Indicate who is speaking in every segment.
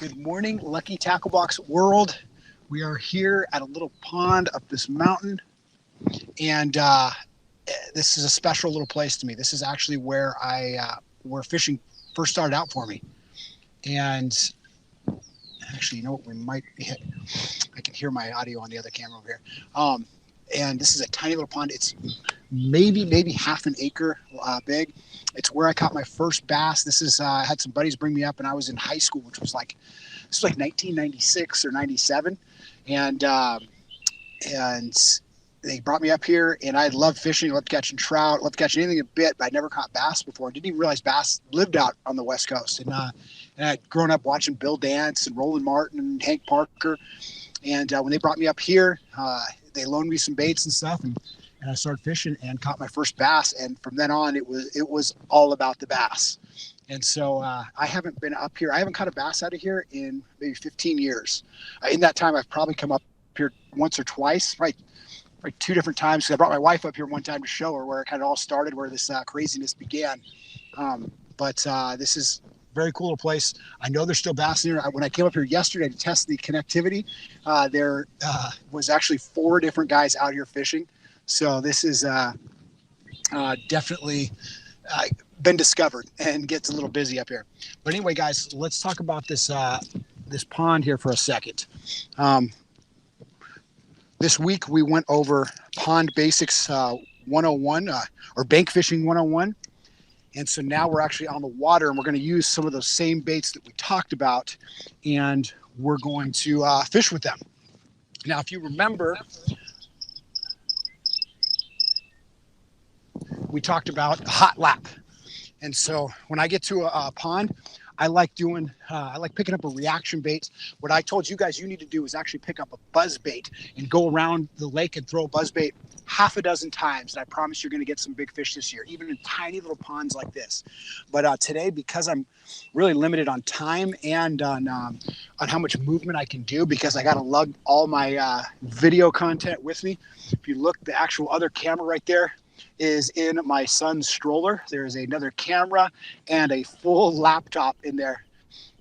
Speaker 1: Good morning, Lucky Tackle Box world. We are here at a little pond up this mountain, and this is a special little place to me. This is actually where where fishing first started out for me. And actually, you know what? We might be I can hear my audio on the other camera over here. And this is a tiny little pond. It's maybe half an acre big. It's where I caught my first bass. This is I had some buddies bring me up, and I was in high school, which was like 1996 or 97, and they brought me up here, and I loved fishing, loved catching trout, loved catching anything a bit, but I'd never caught bass before. I didn't even realize bass lived out on the West Coast, and I'd grown up watching Bill Dance and Roland Martin and Hank Parker, and when they brought me up here, they loaned me some baits and stuff, and I started fishing and caught my first bass. And from then on, it was all about the bass. And so I haven't been up here. I haven't caught a bass out of here in maybe 15 years. In that time, I've probably come up here once or twice, right two different times. I brought my wife up here one time to show her where it kind of all started, where this craziness began. But this is a very cool little place. I know there's still bass in here. When I came up here yesterday to test the connectivity, there was actually 4 different guys out here fishing. So this is definitely been discovered and gets a little busy up here. But anyway, guys, let's talk about this pond here for a second. This week we went over Pond Basics 101 or Bank Fishing 101. And so now we're actually on the water, and we're going to use some of those same baits that we talked about, and we're going to fish with them. Now, if you remember, we talked about a hot lap. And so when I get to a pond, I like picking up a reaction bait. What I told you guys you need to do is actually pick up a buzz bait and go around the lake and throw a buzz bait half a dozen times. And I promise you're going to get some big fish this year, even in tiny little ponds like this. But today, because I'm really limited on time and on how much movement I can do, because I got to lug all my video content with me. If you look, the actual other camera right there is in my son's stroller. There's another camera and a full laptop in there.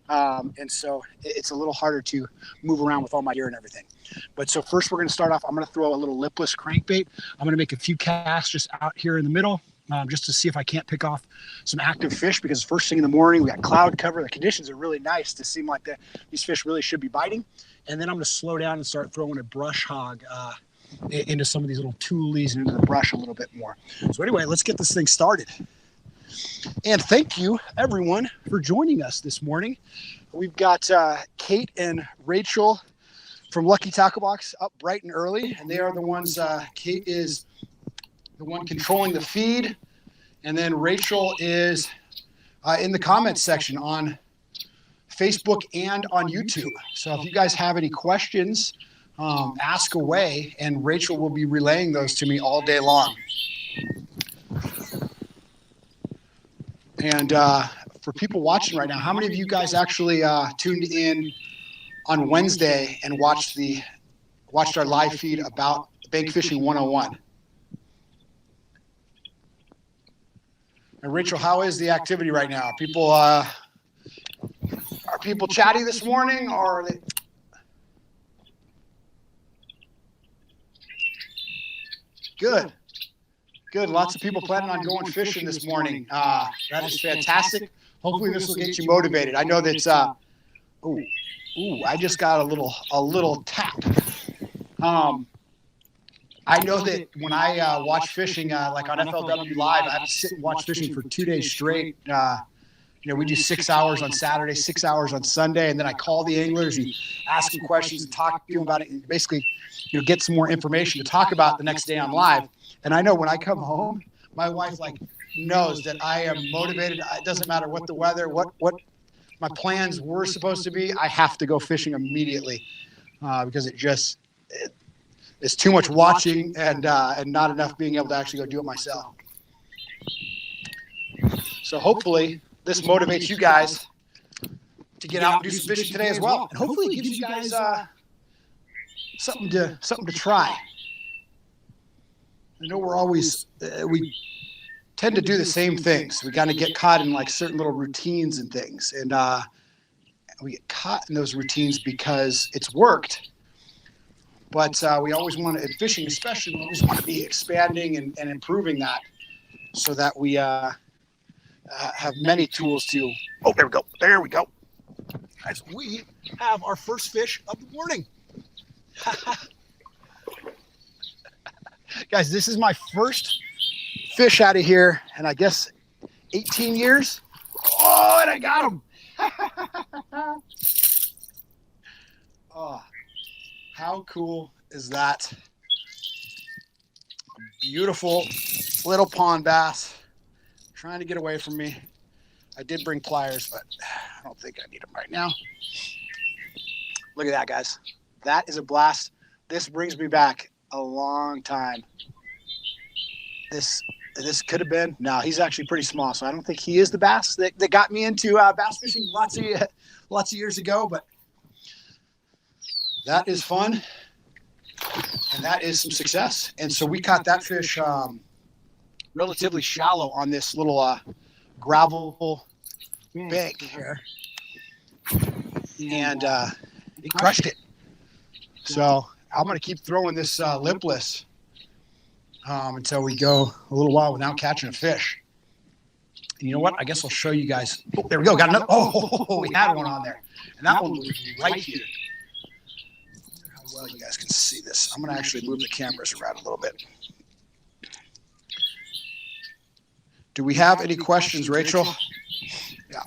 Speaker 1: And so it's a little harder to move around with all my gear and everything. But so first we're going to start off. I'm going to throw a little lipless crankbait. I'm going to make a few casts just out here in the middle, just to see if I can't pick off some active fish, because first thing in the morning, we got cloud cover. The conditions are really nice to seem like these fish really should be biting. And then I'm going to slow down and start throwing a brush hog into some of these little toolies and into the brush a little bit more. So anyway, let's get this thing started. And thank you, everyone, for joining us this morning. We've got Kate and Rachel from Lucky Tackle Box up bright and early, and they are the ones. Kate is the one controlling the feed, and then Rachel is in the comments section on Facebook and on YouTube. So if you guys have any questions, ask away, and Rachel will be relaying those to me all day long. And for people watching right now, how many of you guys actually tuned in on Wednesday and watched our live feed about Bank Fishing 101? And Rachel, how is the activity right now? Are people chatty this morning, or are they? Good. Lots of people planning on going fishing this morning. That is fantastic. Hopefully this will get you motivated. I know that. I just got a little tap. I know that when I watch fishing, like on FLW Live, I have to sit and watch fishing for 2 days straight. We do 6 hours on Saturday, 6 hours on Sunday, and then I call the anglers and ask them questions and talk to them about it, and basically, get some more information to talk about the next day on live. And I know when I come home, my wife knows that I am motivated. It doesn't matter what the weather, what my plans were supposed to be. I have to go fishing immediately because it's too much watching and not enough being able to actually go do it myself. So hopefully this motivates you guys to get out and do some fishing today as well. And hopefully it gives you guys something to try. I know we're always we tend to do the same things. We kind of get caught in certain little routines and things. And we get caught in those routines because it's worked. But we always want to, in fishing especially, we always want to be expanding and improving that so that we have many tools to. Oh, there we go. There we go. Guys, we have our first fish of the morning. Guys, this is my first fish out of here, and I guess 18 years. Oh, and I got him. Oh, how cool is that? Beautiful little pond bass trying to get away from me. I did bring pliers, but I don't think I need them right now. Look at that, guys. That is a blast. This brings me back a long time. This could have been. No, he's actually pretty small, so I don't think he is the bass that got me into bass fishing lots of years ago. But that is fun, and that is some success. And so we caught that fish relatively shallow on this little gravel bank here, and he crushed it. So I'm going to keep throwing this lipless until we go a little while without catching a fish. And you know what? I guess I'll show you guys. Oh, there we go. Got another. Oh, we had one on there. And that one was right here. How well you guys can see this. I'm going to actually move the cameras around a little bit. Do we have any questions, Rachel? Yeah.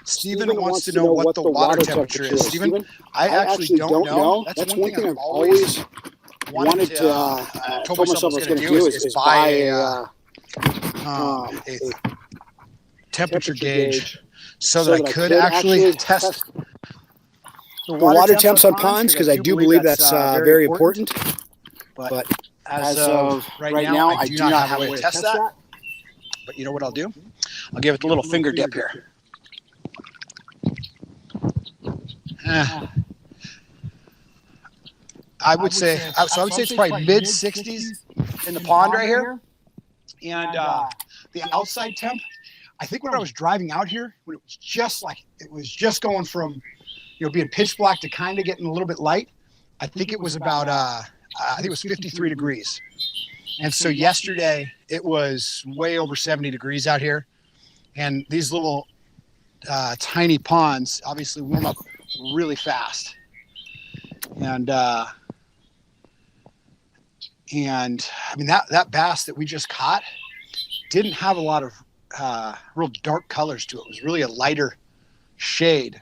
Speaker 1: Stephen wants to know what the water temperature is. Stephen, I actually don't know. That's one thing I've always wanted to told myself I was going to do is buy a temperature gauge so that I could actually test the water temps on ponds, because I do believe that's very important. But as of right now, I do not have a way to test that. But you know what I'll do? I'll give it the little finger dip here. I would say it's probably mid 60s in the pond right here. And the outside temp, I think when I was driving out here, when it was just going from, being pitch black to kind of getting a little bit light, I think it was about, I think it was 53 degrees. And so yesterday it was way over 70 degrees out here. And these little tiny ponds obviously warm up really fast. And I mean, that bass that we just caught didn't have a lot of real dark colors to it. It was really a lighter shade,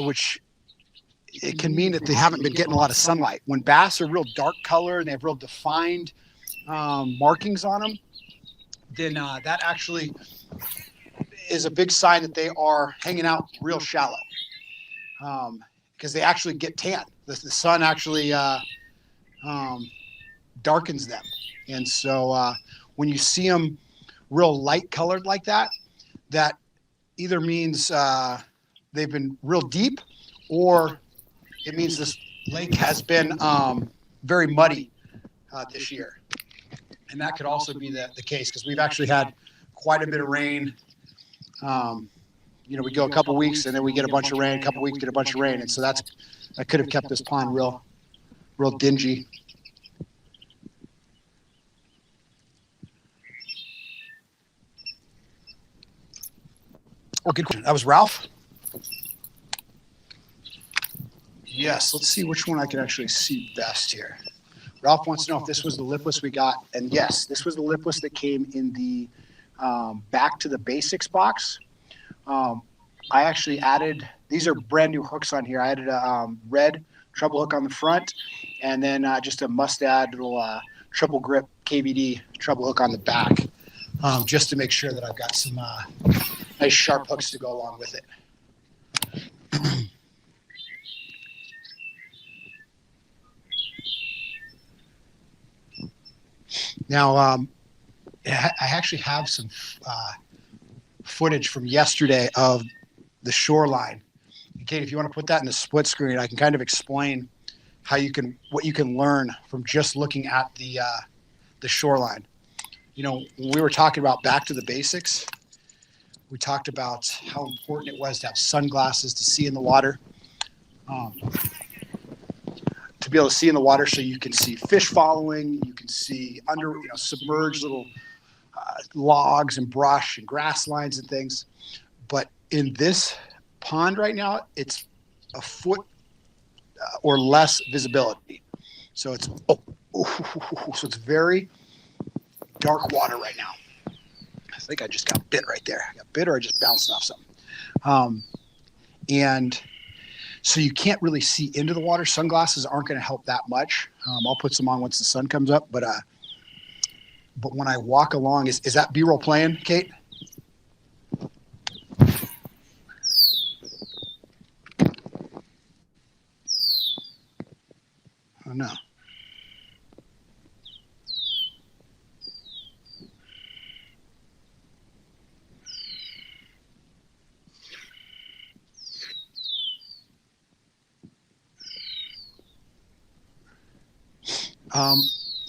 Speaker 1: which it can mean that they haven't been getting a lot of sunlight. When bass are real dark color and they have real defined markings on them, then that actually is a big sign that they are hanging out real shallow, because they actually get tan. The sun actually darkens them. And so when you see them real light colored like that, that either means they've been real deep, or it means this lake has been very muddy this year. And that could also be the case, because we've actually had quite a bit of rain. We go a couple weeks and then we get a bunch of rain, a couple weeks get a bunch of rain. And so that could have kept this pond real dingy. Oh, good question. That was Ralph? Yes, let's see which one I can actually see best here. Ralph wants to know if this was the lipless we got. And yes, this was the lipless that came in the back to the basics box. I actually added, these are brand new hooks on here. I added a red treble hook on the front, and then just a must-add little triple grip KVD treble hook on the back, just to make sure that I've got some nice sharp hooks to go along with it. Now, I actually have some footage from yesterday of the shoreline. Kate, if you want to put that in the split screen, I can kind of explain what you can learn from just looking at the shoreline. when we were talking about back to the basics, we talked about how important it was to have sunglasses to see in the water, to be able to see in the water so you can see fish following, you can see under, submerged little logs and brush and grass lines and things. But in this pond right now, it's a foot or less visibility. So it's so it's very dark water right now. I think I just got bit right there. I got bit or I just bounced off something. And so you can't really see into the water. Sunglasses aren't going to help that much. I'll put some on once the sun comes up. But when I walk along, is that B-roll playing, Kate? Oh, no.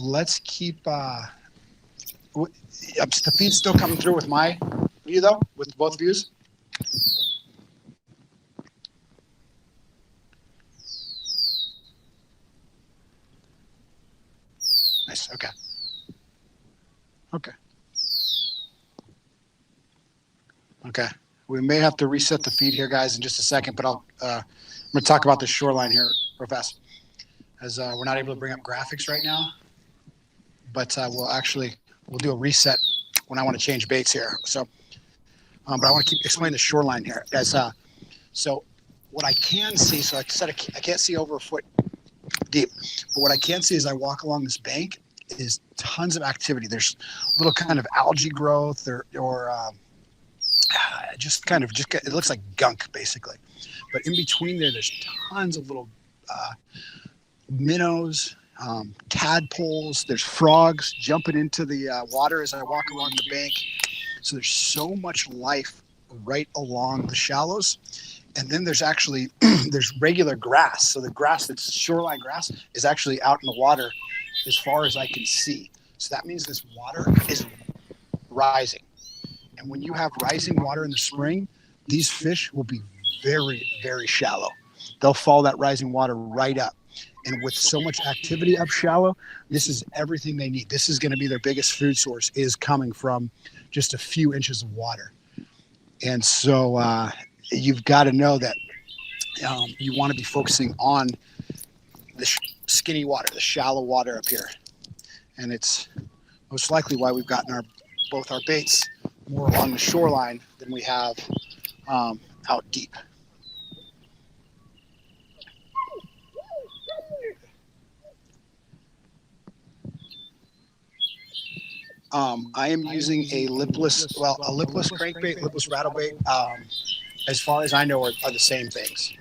Speaker 1: Let's keep, the feed's still coming through with my view though, with both views. Nice, okay. Okay. We may have to reset the feed here, guys, in just a second, but I'm going to talk about the shoreline here real fast, as we're not able to bring up graphics right now, but we'll do a reset when I want to change baits here. So, but I want to keep explaining the shoreline here, guys. So what I can see, so like I said, I can't see over a foot deep, but what I can see as I walk along this bank is tons of activity. There's little kind of algae growth or it looks like gunk basically. But in between there's tons of little minnows, tadpoles. There's frogs jumping into the water as I walk along the bank. So there's so much life right along the shallows. And then there's actually there's regular grass. So the grass that's shoreline grass is actually out in the water as far as I can see. So that means this water is rising. And when you have rising water in the spring, these fish will be very, very shallow. They'll follow that rising water right up. And with so much activity up shallow, this is everything they need. This is going to be their biggest food source, is coming from just a few inches of water. And so you've got to know that you want to be focusing on the skinny water, the shallow water up here. And it's most likely why we've gotten both our baits more along the shoreline than we have out deep. I am using a lipless crankbait, lipless rattlebait. As far as I know, are the same things.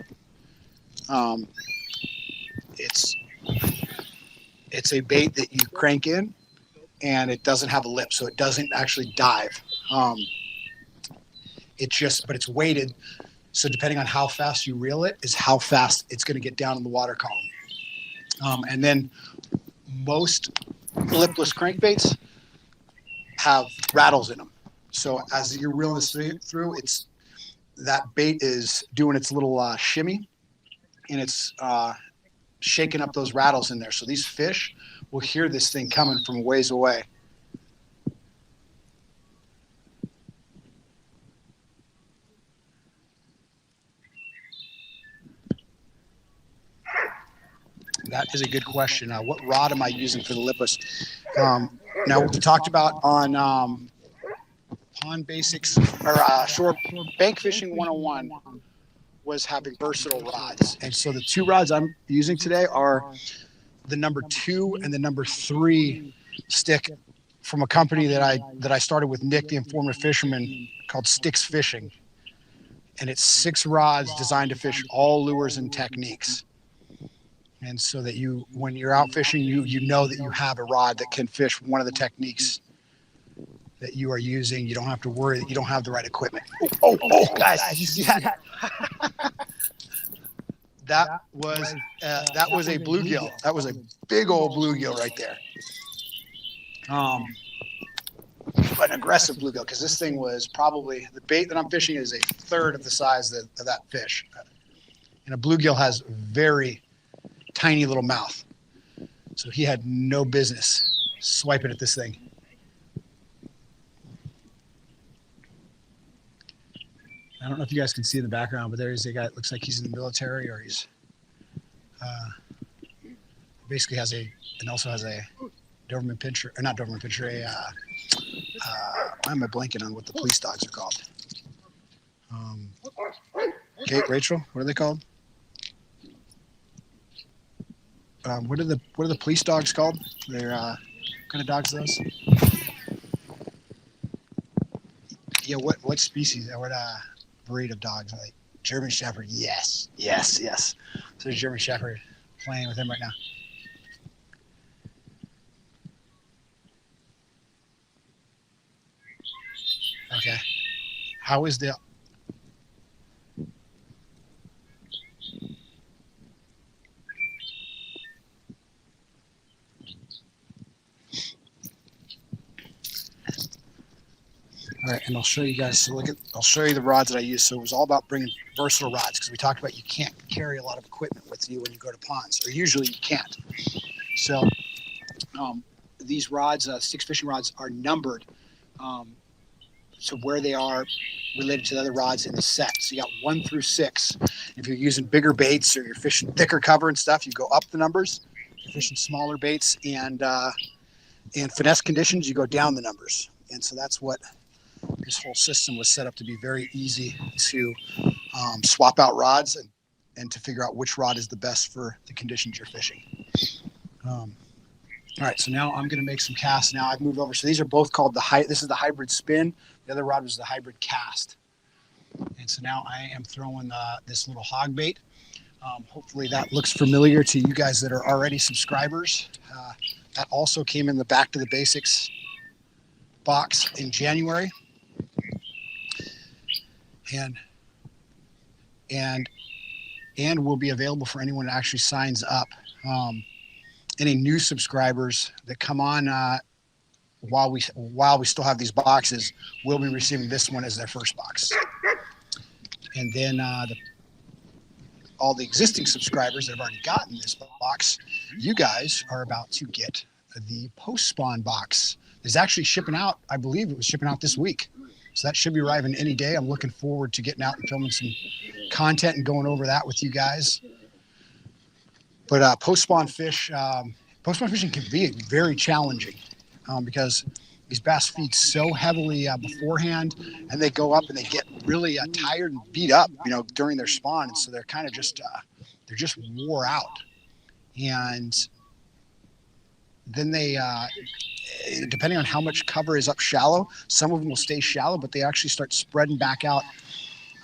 Speaker 1: It's a bait that you crank in, and it doesn't have a lip, so it doesn't actually dive. But it's weighted, so depending on how fast you reel it is how fast it's going to get down in the water column. And then most lipless crankbaits have rattles in them. So as you're reeling this through, that bait is doing its little shimmy, and it's shaking up those rattles in there. So these fish will hear this thing coming from a ways away. That is a good question. What rod am I using for the lipless? Now, we talked about on Pond Basics or Shore Bank Fishing 101 was having versatile rods. And so the two rods I'm using today are the number 2 and the number 3 stick from a company that I started with Nick, the informative fisherman, called Sticks Fishing. And it's 6 rods designed to fish all lures and techniques. And so that when you're out fishing, you know that you have a rod that can fish one of the techniques that you are using. You don't have to worry that you don't have the right equipment. Oh, guys, did you see that? That was a bluegill. That was a big old bluegill right there. but an aggressive bluegill, because this thing was probably, the bait that I'm fishing is a third of the size of that fish. And a bluegill has very tiny little mouth. So he had no business swiping at this thing. I don't know if you guys can see in the background, but there's a guy that looks like he's in the military, or he's basically has a, and also has a Doberman Pinscher, or not Doberman Pinscher, why am I blanking on what the police dogs are called? Okay, Rachel, what are they called? What are the police dogs called? They're what kind of dogs are those? Yeah, what species? What breed of dogs? Like German Shepherd? Yes. So there's German Shepherd playing with him right now. Okay. How is the? All right, and I'll show you guys. So I'll show you the rods that I use. So it was all about bringing versatile rods, because we talked about you can't carry a lot of equipment with you when you go to ponds, or usually you can't. So these rods, six fishing rods, are numbered. So where they are related to the other rods in the set. So you got 1 through 6. If you're using bigger baits or you're fishing thicker cover and stuff, you go up the numbers. If you're fishing smaller baits and finesse conditions, you go down the numbers. And so that's what this whole system was set up to be, very easy to swap out rods and to figure out which rod is the best for the conditions you're fishing. All right, so now I'm going to make some casts. Now I've moved over. So these are both called this is the hybrid spin. The other rod was the hybrid cast. And so now I am throwing this little hog bait. Hopefully that looks familiar to you guys that are already subscribers. That also came in the Back to the Basics box in January. And will be available for anyone that actually signs up. Any new subscribers that come on while we still have these boxes will be receiving this one as their first box. And then all the existing subscribers that have already gotten this box, you guys are about to get the post-spawn box. It's actually shipping out. I believe it was shipping out this week. So that should be arriving any day. I'm looking forward to getting out and filming some content and going over that with you guys. But post-spawn fishing can be very challenging because these bass feed so heavily beforehand, and they go up and they get really tired and beat up, during their spawn. And so they're kind of just wore out. And then they, depending on how much cover is up shallow, some of them will stay shallow, but they actually start spreading back out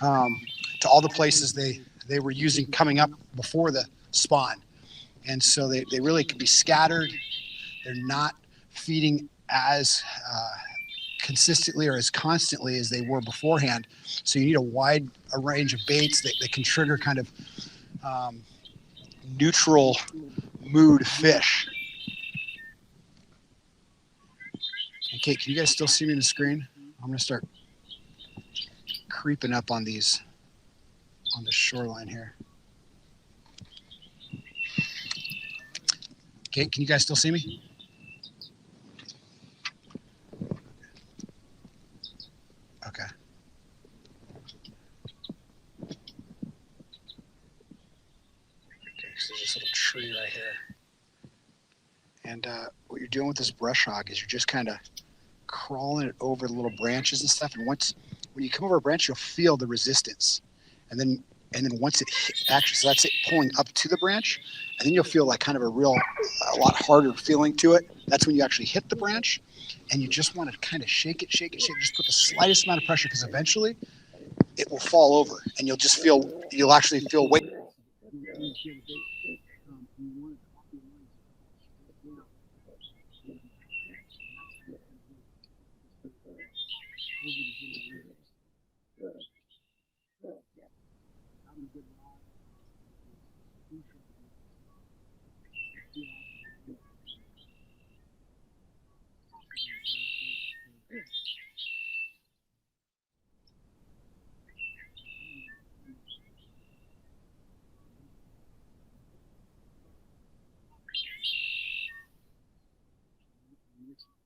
Speaker 1: to all the places they were using coming up before the spawn. And so they really could be scattered. They're not feeding as consistently or as constantly as they were beforehand. So you need a wide range of baits that can trigger kind of neutral mood fish. Okay, can you guys still see me on the screen? I'm going to start creeping up on the shoreline here. Okay, can you guys still see me? Okay. Okay, so there's this little tree right here. And what you're doing with this brush hog is you're just kind of crawling it over the little branches and stuff. And when you come over a branch, you'll feel the resistance. And then once it actually, so that's it pulling up to the branch, and then you'll feel like kind of a lot harder feeling to it. That's when you actually hit the branch, and you just want to kind of shake it. Just put the slightest amount of pressure, because eventually it will fall over, and you'll actually feel weight.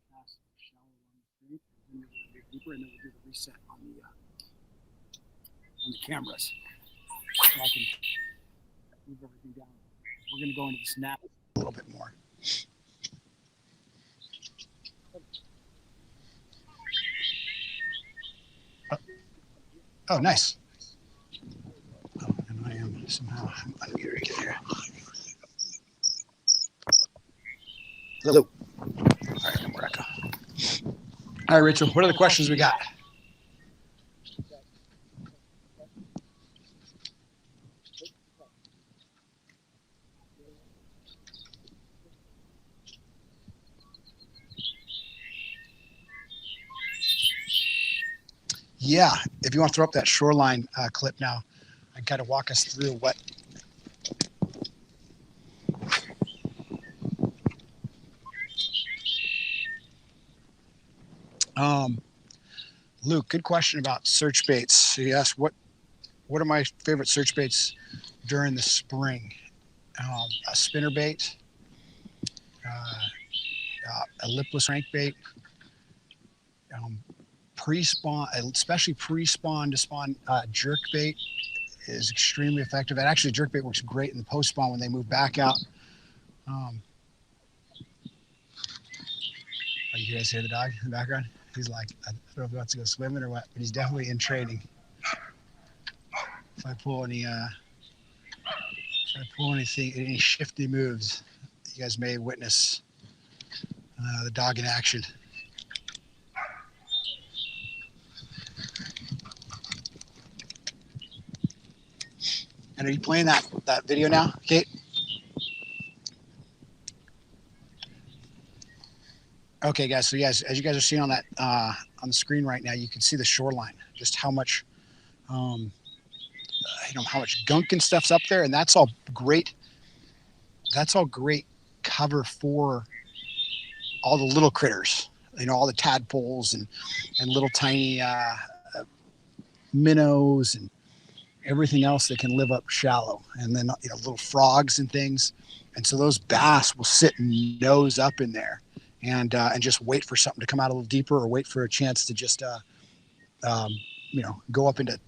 Speaker 1: cast shallow on the thing, and then we'll dig deeper, and then we'll do the reset on the cameras. So I can move everything down. We're going to go into the snap a little bit more. Oh, nice. Oh, and I am somehow unmuted here. Hello. All right, no more echo. All right, Rachel, what are the questions we got? Yeah, if you want to throw up that shoreline clip now, and kind of walk us through what. Luke, good question about search baits. So he asked, what are my favorite search baits during the spring? A spinner bait, a lipless crankbait, pre-spawn, especially pre-spawn to spawn jerk bait is extremely effective. And actually, jerk bait works great in the post-spawn when they move back out. Oh, you guys hear the dog in the background? He's like, I don't know if he wants to go swimming or what, but he's definitely in training. If I pull anything, any shifty moves, you guys may witness the dog in action. And are you playing that video now, Kate? Okay, guys. So yes, as you guys are seeing on that on the screen right now, you can see the shoreline, just how much, how much gunk and stuff's up there, and that's all great. That's all great cover for all the little critters, all the tadpoles and little tiny minnows and everything else that can live up shallow, and then little frogs and things. And so those bass will sit and nose up in there and just wait for something to come out a little deeper, or wait for a chance to just go up into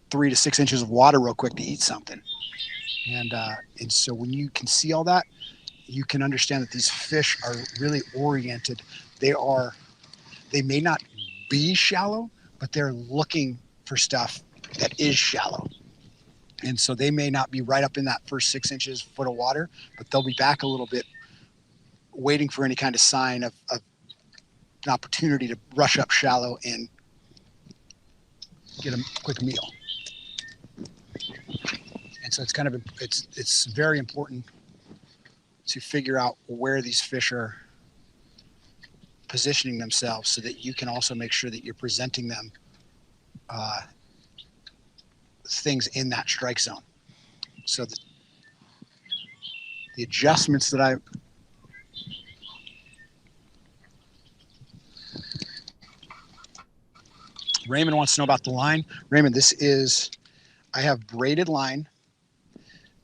Speaker 1: 3 to 6 inches of water real quick to eat something. And so when you can see all that, you can understand that these fish are really oriented. They may not be shallow, but they're looking for stuff that is shallow. And so they may not be right up in that first 6 inches, foot of water, but they'll be back a little bit, waiting for any kind of sign of an opportunity to rush up shallow and get a quick meal. And so it's very important to figure out where these fish are positioning themselves, so that you can also make sure that you're presenting them things in that strike zone. So the adjustments that Raymond wants to know about the line. Raymond, I have braided line,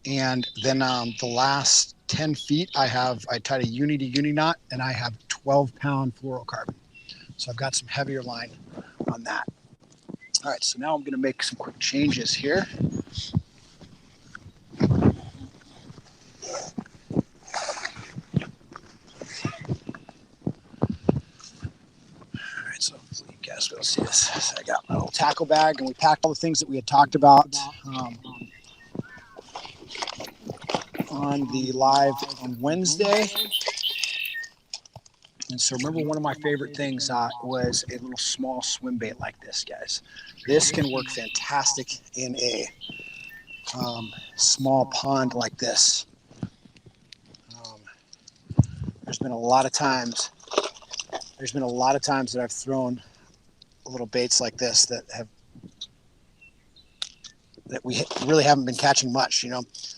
Speaker 1: and then the last 10 feet I tied a uni to uni knot, and I have 12-pound fluorocarbon. So I've got some heavier line on that. All right, so now I'm going to make some quick changes here. All right, so hopefully you guys will see this. So I got my little tackle bag, and we packed all the things that we had talked about on the live on Wednesday. And so remember, one of my favorite things was a little small swim bait like this, guys. This can work fantastic in a small pond like this. There's been a lot of times that I've thrown little baits like this that we really haven't been catching much.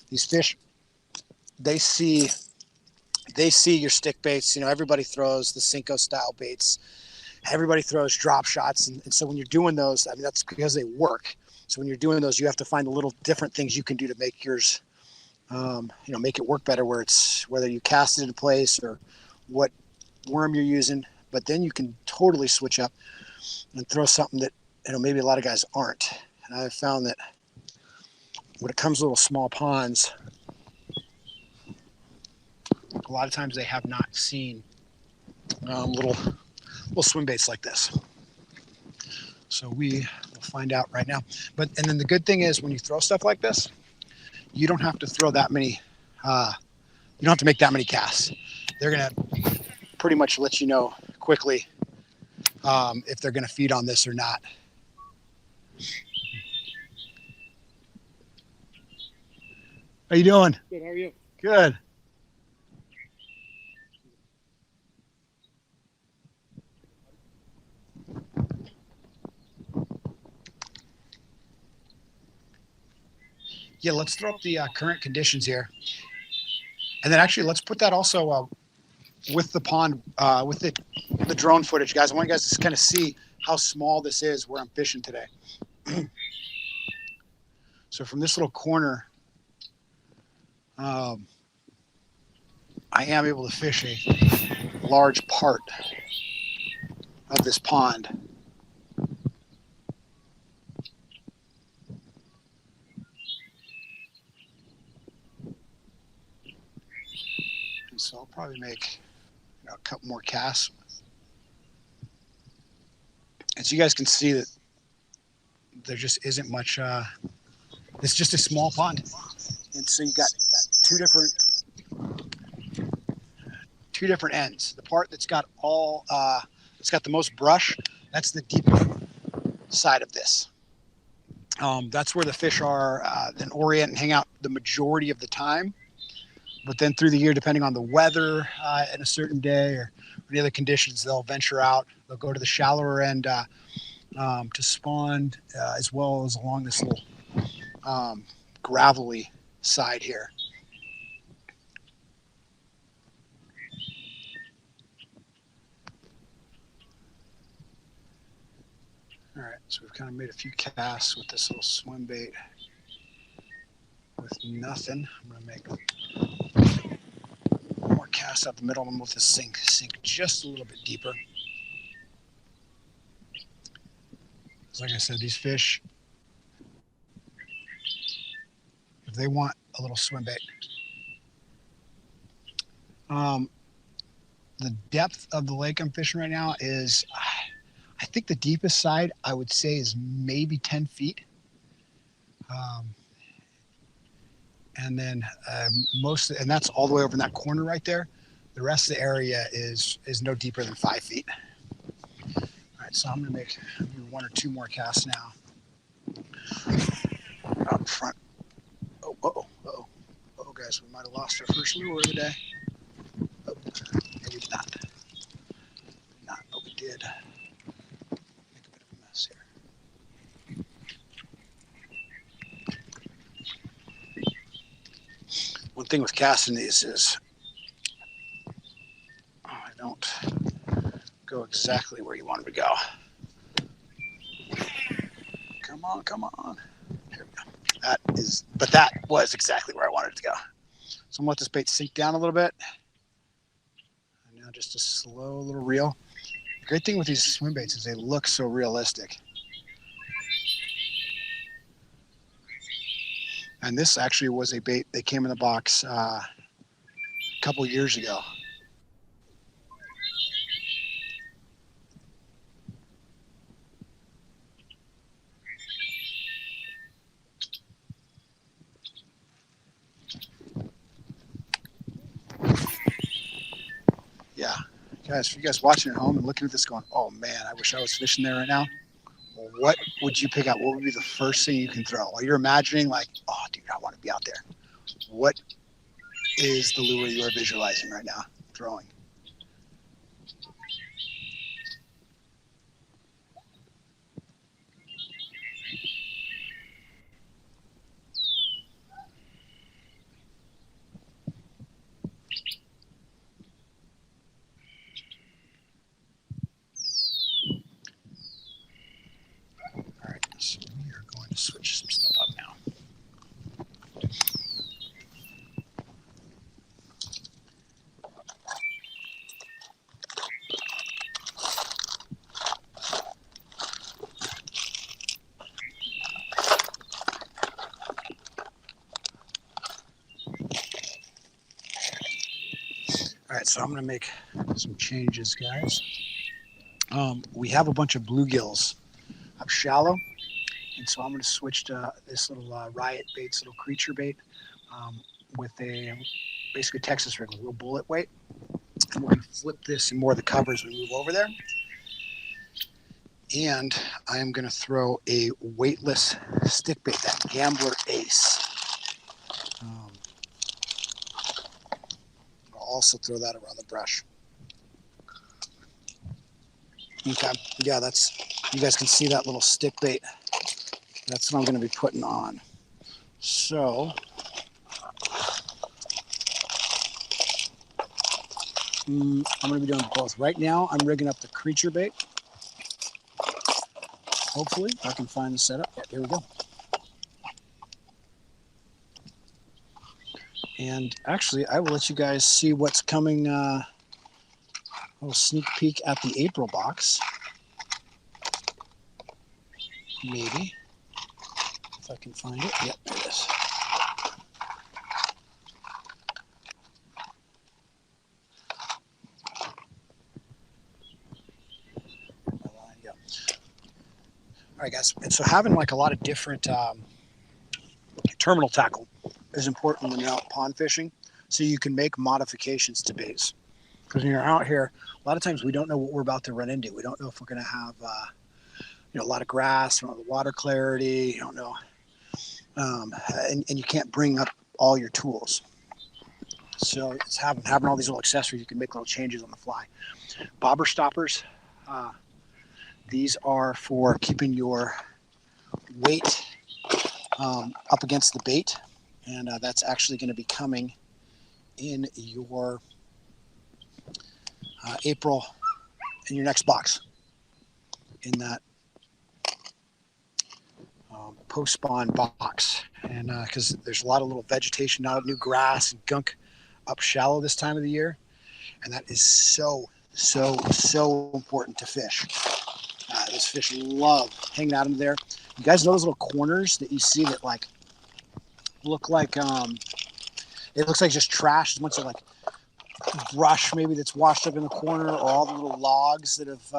Speaker 1: These fish, they see your stick baits. Everybody throws the Cinco style baits. Everybody throws drop shots. And so when you're doing those, that's because they work. So when you're doing those, you have to find the little different things you can do to make yours, make it work better, whether you cast it into place or what worm you're using, but then you can totally switch up and throw something that, you know, maybe a lot of guys aren't. And I've found that when it comes to little small ponds, a lot of times they have not seen little swim baits like this. So we will find out right now. And then the good thing is when you throw stuff like this, you don't have to throw that many, you don't have to make that many casts. They're going to pretty much let you know quickly if they're going to feed on this or not. How you doing?
Speaker 2: Good, how are you?
Speaker 1: Good. Yeah, let's throw up the current conditions here. And then actually, let's put that also with the pond, with the drone footage, guys. I want you guys to kind of see how small this is where I'm fishing today. So from this little corner, I am able to fish a large part of this pond. And so I'll probably make a couple more casts. And so you guys can see that there just isn't much, it's just a small pond. And so you got two different ends. The part that's got it's got the most brush, that's the deepest side of this. That's where the fish are then orient and hang out the majority of the time. But then through the year, depending on the weather in a certain day or any other conditions, they'll venture out. They'll go to the shallower end to spawn, as well as along this little gravelly side here. All right, so we've kind of made a few casts with this little swim bait with nothing. I'm going to make more casts up the middle and move the sink just a little bit deeper. Like I said, these fish, if they want a little swim bait, the depth of the lake I'm fishing right now is, I think the deepest side I would say is maybe 10 feet. And then and that's all the way over in that corner right there. The rest of the area is no deeper than 5 feet. All right, so I'm going to make one or two more casts now. Out in front. Oh, guys, we might have lost our first lure of the day. Oh, maybe not. But we did. Make a bit of a mess here. One thing with casting these is I don't go exactly where you want them to go. Come on. Here we go. That was exactly where I wanted it to go. So I'm going to let this bait sink down a little bit. And now just a slow little reel. The great thing with these swim baits is they look so realistic. And this actually was a bait that came in the box a couple years ago. Yeah, guys, for you guys watching at home and looking at this going, oh man, I wish I was fishing there right now. Well, what would you pick out? What would be the first thing you can throw? While you're imagining like, oh dude, I want to be out there. What is the lure you are visualizing right now throwing? All right, so we are going to switch some stuff up now. right, so I'm going to make some changes, guys. We have a bunch of bluegills up shallow, and so I'm going to switch to this little riot baits, little creature bait, with a basically Texas rig, a little bullet weight. And we're going to flip this in more of the cover as we move over there. And I am going to throw a weightless stick bait, that Gambler Ace. I'll also throw that around the brush. Okay, yeah, that's, you guys can see that little stick bait. That's what I'm going to be putting on. So, I'm going to be doing both. Right now, I'm rigging up the creature bait. Hopefully, I can find the setup. Yeah, here we go. And actually, I will let you guys see what's coming. A little sneak peek at the April box. Maybe. If I can find it. Yep, there it is. All right, guys. And so having like a lot of different terminal tackle is important when you're out pond fishing, so you can make modifications to baits. Because when you're out here, a lot of times we don't know what we're about to run into. We don't know if we're going to have a lot of grass, water clarity. You don't know, and you can't bring up all your tools. So it's having all these little accessories. You can make little changes on the fly. Bobber stoppers. These are for keeping your weight up against the bait, and that's actually going to be coming in your April, in your next box, in that post-spawn box. And because there's a lot of little vegetation, not new grass and gunk up shallow this time of the year, and that is so important to fish. Those fish love hanging out in there. You guys know those little corners that you see that like look like it looks like just trash. There's a bunch of like brush maybe that's washed up in the corner, or all the little logs that have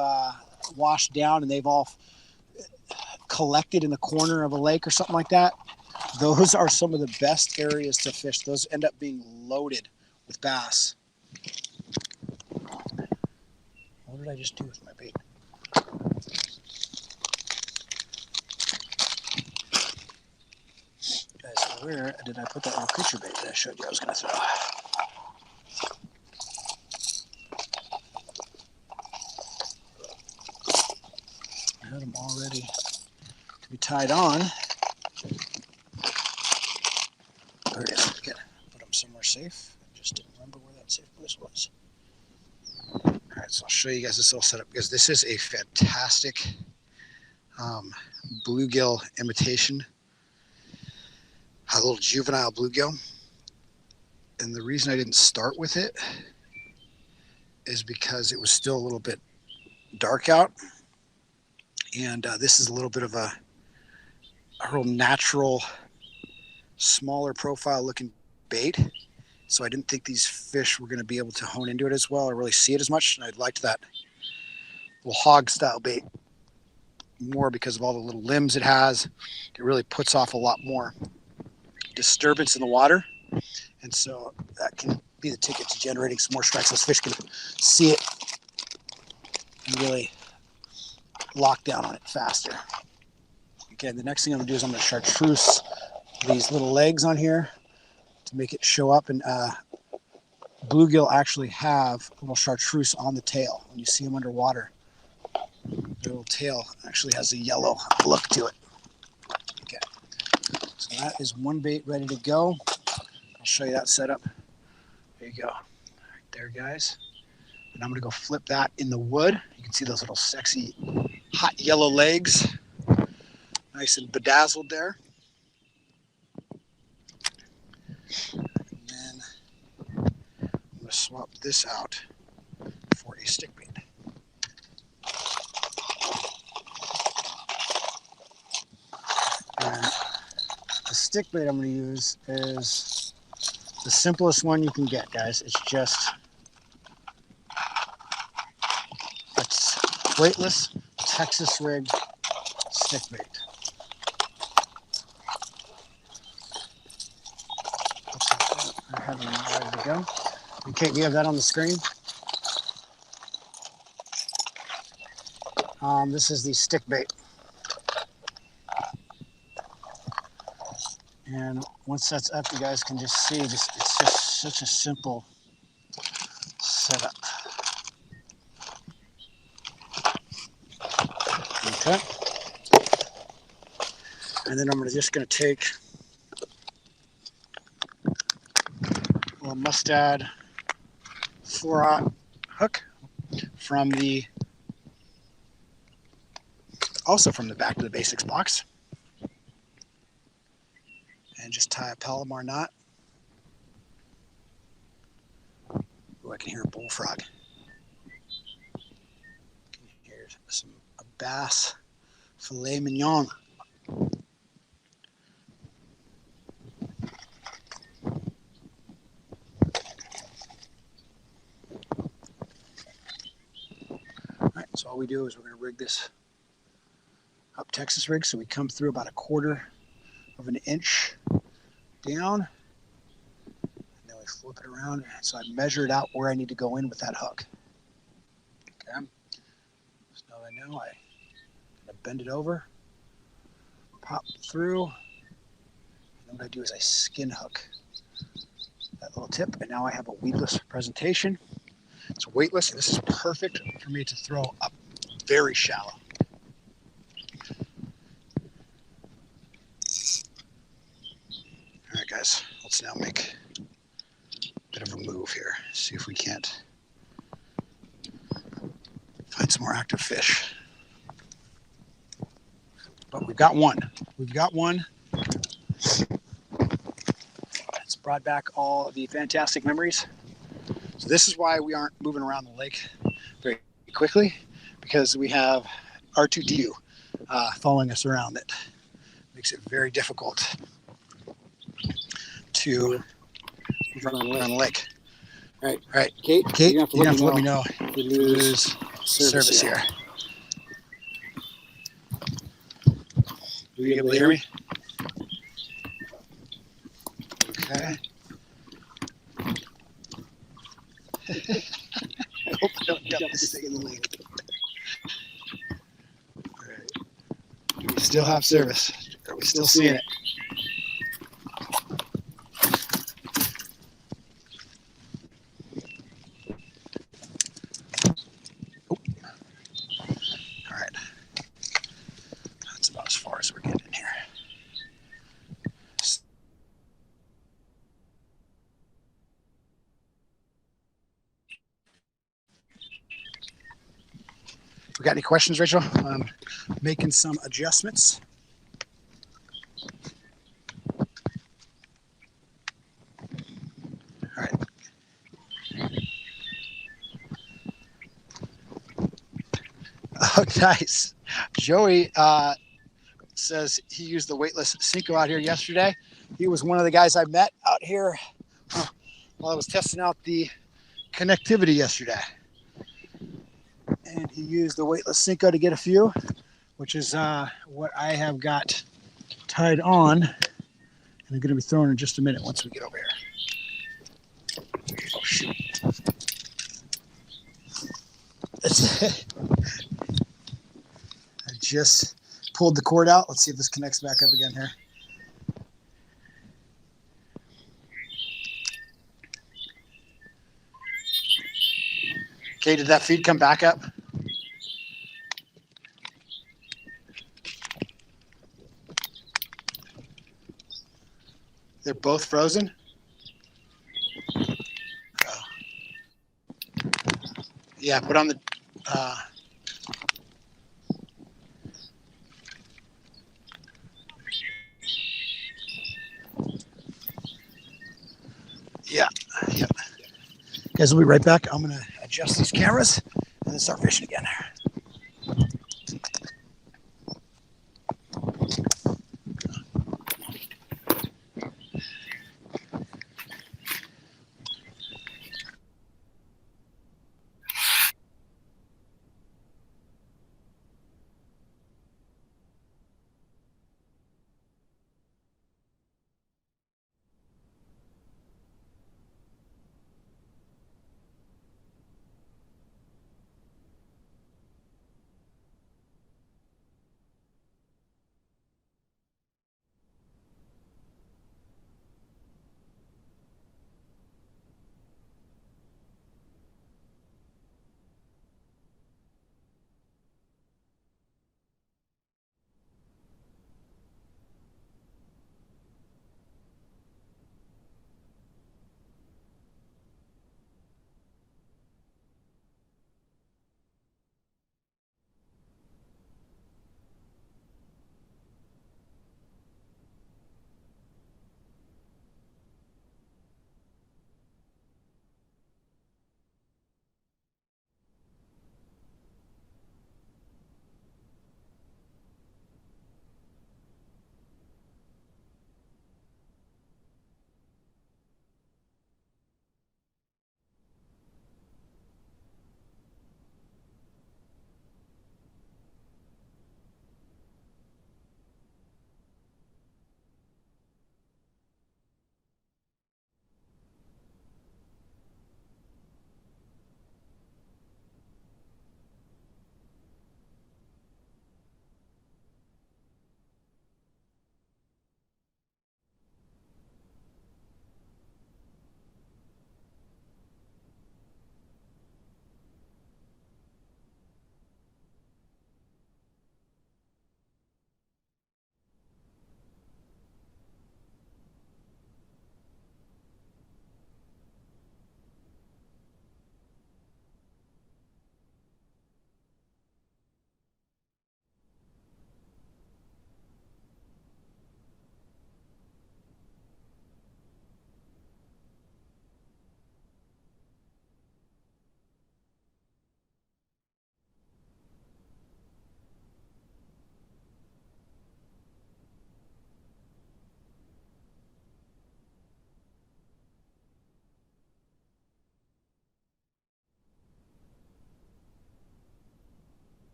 Speaker 1: washed down and they've all collected in the corner of a lake or something like that. Those are some of the best areas to fish. Those end up being loaded with bass. What did I just do with my bait? Guys, where did I put that little creature bait that I showed you I was going to throw? I had them all ready to be tied on. There it is. Again, put them somewhere safe. I just didn't remember where that safe place was. All right, so I'll show you guys this little setup, because this is a fantastic bluegill imitation. A little juvenile bluegill. And the reason I didn't start with it is because it was still a little bit dark out. And this is a little bit of a real natural, smaller profile looking bait. So I didn't think these fish were going to be able to hone into it as well or really see it as much. And I liked that little hog style bait more because of all the little limbs it has. It really puts off a lot more disturbance in the water. And so that can be the ticket to generating some more strikes. Those fish can see it and really lock down on it faster. Okay, the next thing I'm going to do is I'm going to chartreuse these little legs on here to make it show up. And bluegill actually have a little chartreuse on the tail. When you see them underwater, their little tail actually has a yellow look to it. Okay, so that is one bait ready to go. I'll show you that setup. There you go. Right there, guys. And I'm going to go flip that in the wood. You can see those little sexy hot yellow legs. Nice and bedazzled there. And then I'm going to swap this out for a stick bait. And the stick bait I'm going to use is the simplest one you can get, guys. It's just It's weightless Texas rigged stick bait. I have it ready to go. Okay, we have that on the screen. This is the stick bait. And once that's up, you guys can just see, it's just such a simple setup. Okay. And then I'm just going to take a little mustad 4-aught hook from also from the Back to the Basics box. And just tie a Palomar knot. Oh, I can hear a bullfrog. I can hear a bass filet mignon. All right, so all we do is we're going to rig this up Texas rig, so we come through about 1/4 of an inch down, and then we flip it around. So I measured out where I need to go in with that hook. Okay, so now I know I bend it over, pop through, and then what I do is I skin hook that little tip, and now I have a weedless presentation. It's weightless, and this is perfect for me to throw up very shallow. All right, guys, let's now make a bit of a move here. See if we can't find some more active fish. But we've got one. We've got one. It's brought back all the fantastic memories. So this is why we aren't moving around the lake very quickly, because we have R2D2 following us around. That makes it very difficult to run around the lake. All right, Kate, you're going to have to let me know if we lose service here. Are you able to hear me? Okay. I hope I don't dump this thing in the lake. All right. We still have service. Are we still seeing it? Oh. All right. That's about as far as we're getting here. We got any questions, Rachel? I'm making some adjustments. All right. Oh, nice. Joey says he used the weightless Senko out here yesterday. He was one of the guys I met out here while I was testing out the connectivity yesterday. And he used the weightless Senko to get a few, which is what I have got tied on. And I'm going to be throwing in just a minute once we get over here. Oh, shoot. I just pulled the cord out. Let's see if this connects back up again here. Okay, did that feed come back up? They're both frozen? Oh. Yeah, put on the... Yeah. Guys, we'll be right back. I'm going to adjust these cameras and then start fishing again.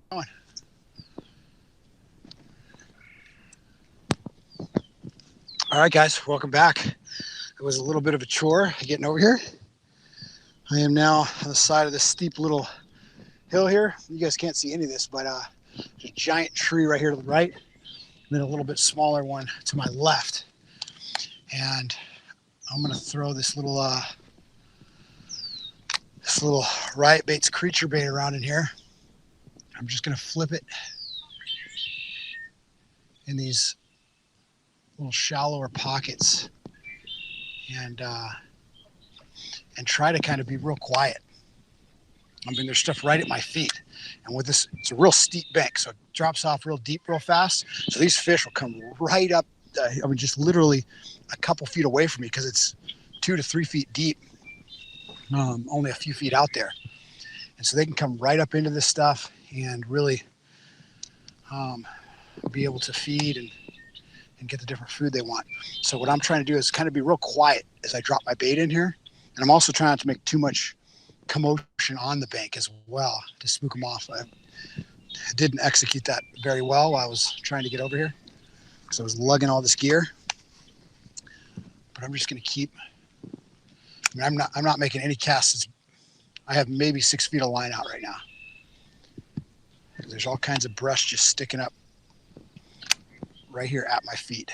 Speaker 1: All right, guys, welcome back. It was a little bit of a chore getting over here. I am now on the side of this steep little hill here. You guys can't see any of this, but there's a giant tree right here to the right, and then a little bit smaller one to my left. And I'm gonna throw this little riot baits creature bait around in here. I'm just gonna flip it in these little shallower pockets and try to kind of be real quiet. I mean, there's stuff right at my feet, and with this, it's a real steep bank, so it drops off real deep real fast. So these fish will come right up, I mean, just literally a couple feet away from me because it's 2 to 3 feet deep, only a few feet out there. And so they can come right up into this stuff and really be able to feed and get the different food they want. So what I'm trying to do is kind of be real quiet as I drop my bait in here. And I'm also trying not to make too much commotion on the bank as well to spook them off. I didn't execute that very well while I was trying to get over here because I was lugging all this gear. But I'm just going to keep, I mean, I'm not making any casts. I have maybe 6 feet of line out right now. There's all kinds of brush just sticking up right here at my feet.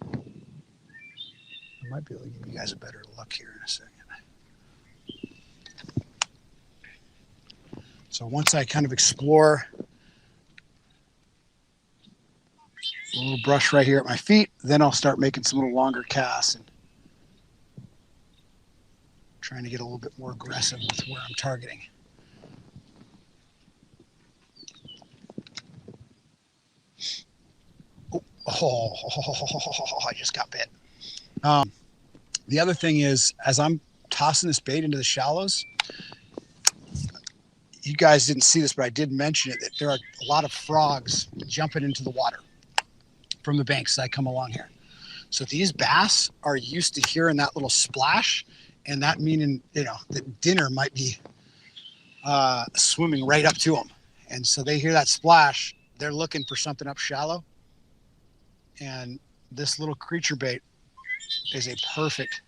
Speaker 1: I might be able to give you guys a better look here in a second. So once I kind of explore a little brush right here at my feet, then I'll start making some little longer casts and trying to get a little bit more aggressive with where I'm targeting. Oh, I just got bit. The other thing is, as I'm tossing this bait into the shallows, you guys didn't see this, but I did mention it, that there are a lot of frogs jumping into the water from the banks as I come along here. So these bass are used to hearing that little splash, and that meaning, you know, that dinner might be swimming right up to them. And so they hear that splash, they're looking for something up shallow. And this little creature bait is a perfect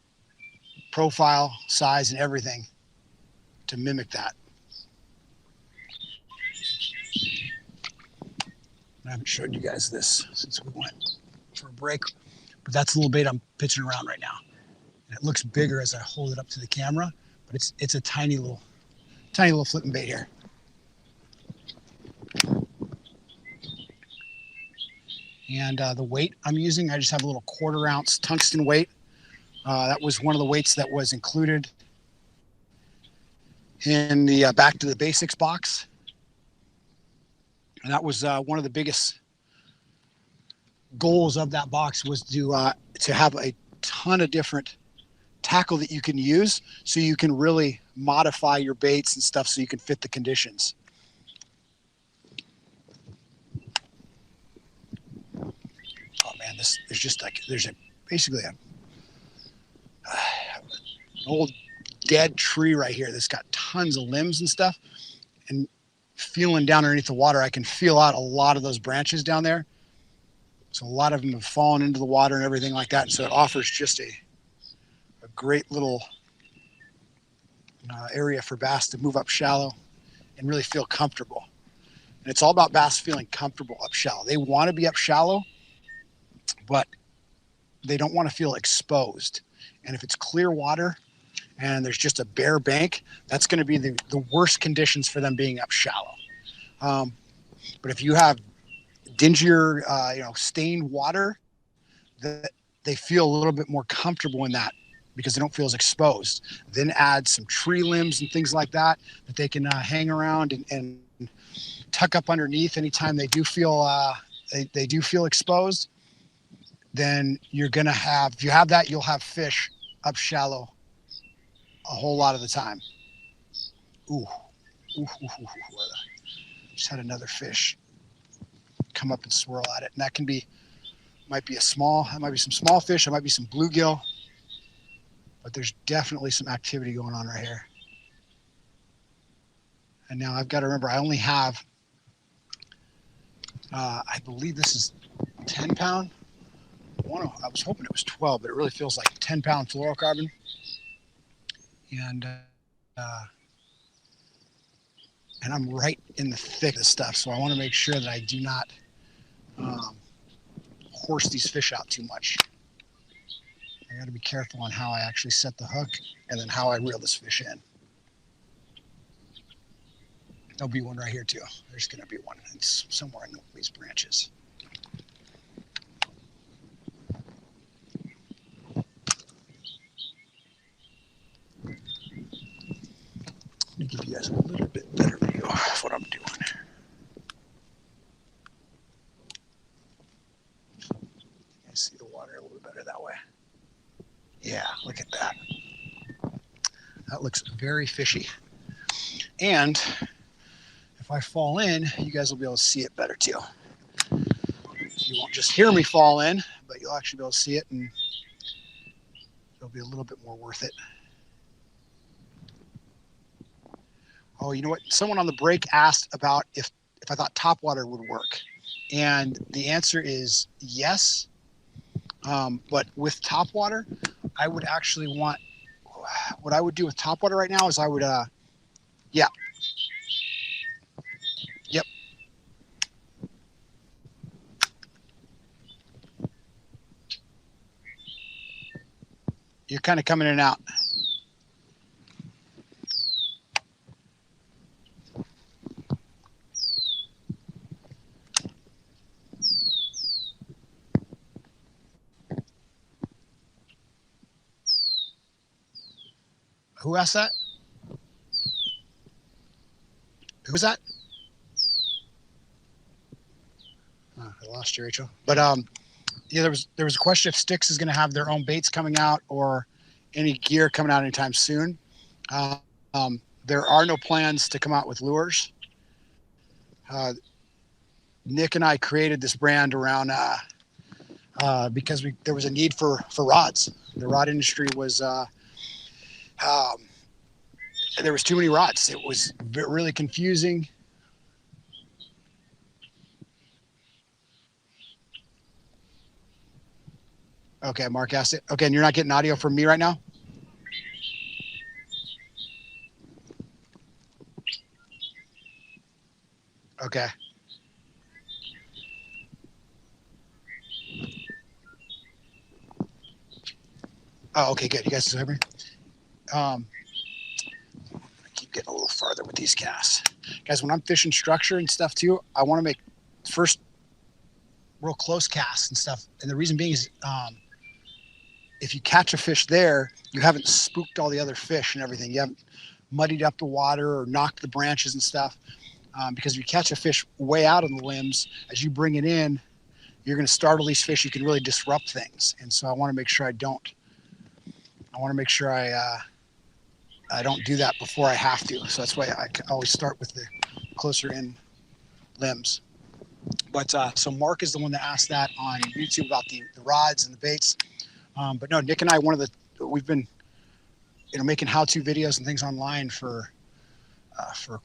Speaker 1: profile, size, and everything to mimic that. I haven't showed you guys this since we went for a break, but that's the little bait I'm pitching around right now. And it looks bigger as I hold it up to the camera, but it's a tiny little flipping bait here. And the weight I'm using, I just have a little 1/4 ounce tungsten weight. That was one of the weights that was included in the Back to the Basics box. And that was one of the biggest goals of that box, was to have a ton of different tackle that you can use so you can really modify your baits and stuff so you can fit the conditions. Oh man, there's basically an old dead tree right here that's got tons of limbs and stuff, and feeling down underneath the water, I can feel out a lot of those branches down there. So a lot of them have fallen into the water and everything like that. And so it offers just a great little area for bass to move up shallow and really feel comfortable. And it's all about bass feeling comfortable up shallow. They want to be up shallow, but they don't want to feel exposed. And if it's clear water and there's just a bare bank, that's going to be the worst conditions for them being up shallow. But if you have dingier, stained water, that they feel a little bit more comfortable in that because they don't feel as exposed. Then add some tree limbs and things like that they can hang around and tuck up underneath anytime they do feel they do feel exposed. Then you're gonna have, if you have that, you'll have fish up shallow a whole lot of the time. Ooh. Just had another fish come up and swirl at it, and that might be some small fish, it might be some bluegill, but there's definitely some activity going on right here. And now I've got to remember, I only have, I believe this is 10 pound. I was hoping it was 12, but it really feels like 10-pound fluorocarbon. And I'm right in the thick of this stuff, so I want to make sure that I do not horse these fish out too much. I got to be careful on how I actually set the hook and then how I reel this fish in. There'll be one right here too. There's going to be one. It's somewhere in these branches. Let me give you guys a little bit better view of what I'm doing. I see the water a little bit better that way. Yeah, look at that. That looks very fishy. And if I fall in, you guys will be able to see it better too. You won't just hear me fall in, but you'll actually be able to see it, and it'll be a little bit more worth it. Oh, you know what? Someone on the break asked about if I thought topwater would work. And the answer is yes. But with topwater, I would actually want, what I would do with topwater right now is I would, yeah. Yep. You're kind of coming in and out. Who asked that? Who was that? Oh, I lost you, Rachel. But yeah, there was a question if Sticks is going to have their own baits coming out or any gear coming out anytime soon. There are no plans to come out with lures. Nick and I created this brand around because there was a need for rods. The rod industry was there was too many rods. It was really confusing. Okay, Mark asked it. Okay, and you're not getting audio from me right now? Okay. Oh, okay, good. You guys still hear me? I keep getting a little farther with these casts. Guys, when I'm fishing structure and stuff too, I want to make first real close casts and stuff. And the reason being is if you catch a fish there, you haven't spooked all the other fish and everything. You haven't muddied up the water or knocked the branches and stuff. Because if you catch a fish way out on the limbs, as you bring it in, you're going to startle these fish. You can really disrupt things. And so I want to make sure I don't. I want to make sure I don't do that before I have to. So that's why I always start with the closer in limbs. But so Mark is the one that asked that on YouTube about the rods and the baits. But no, Nick and I, we've been, making how-to videos and things online for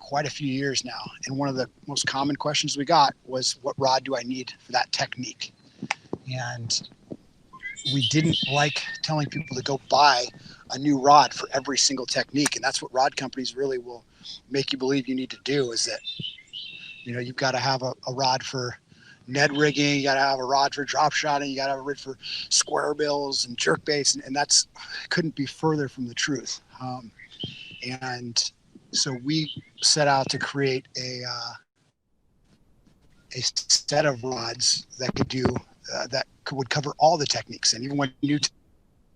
Speaker 1: quite a few years now. And one of the most common questions we got was, what rod do I need for that technique? And we didn't like telling people to go buy a new rod for every single technique. And that's what rod companies really will make you believe you need to do, is that, you've got to have a rod for Ned rigging, you got to have a rod for drop shotting, you got to have a rod for square bills and jerk baits. And that's couldn't be further from the truth. And so we set out to create a set of rods that could do would cover all the techniques. And even when new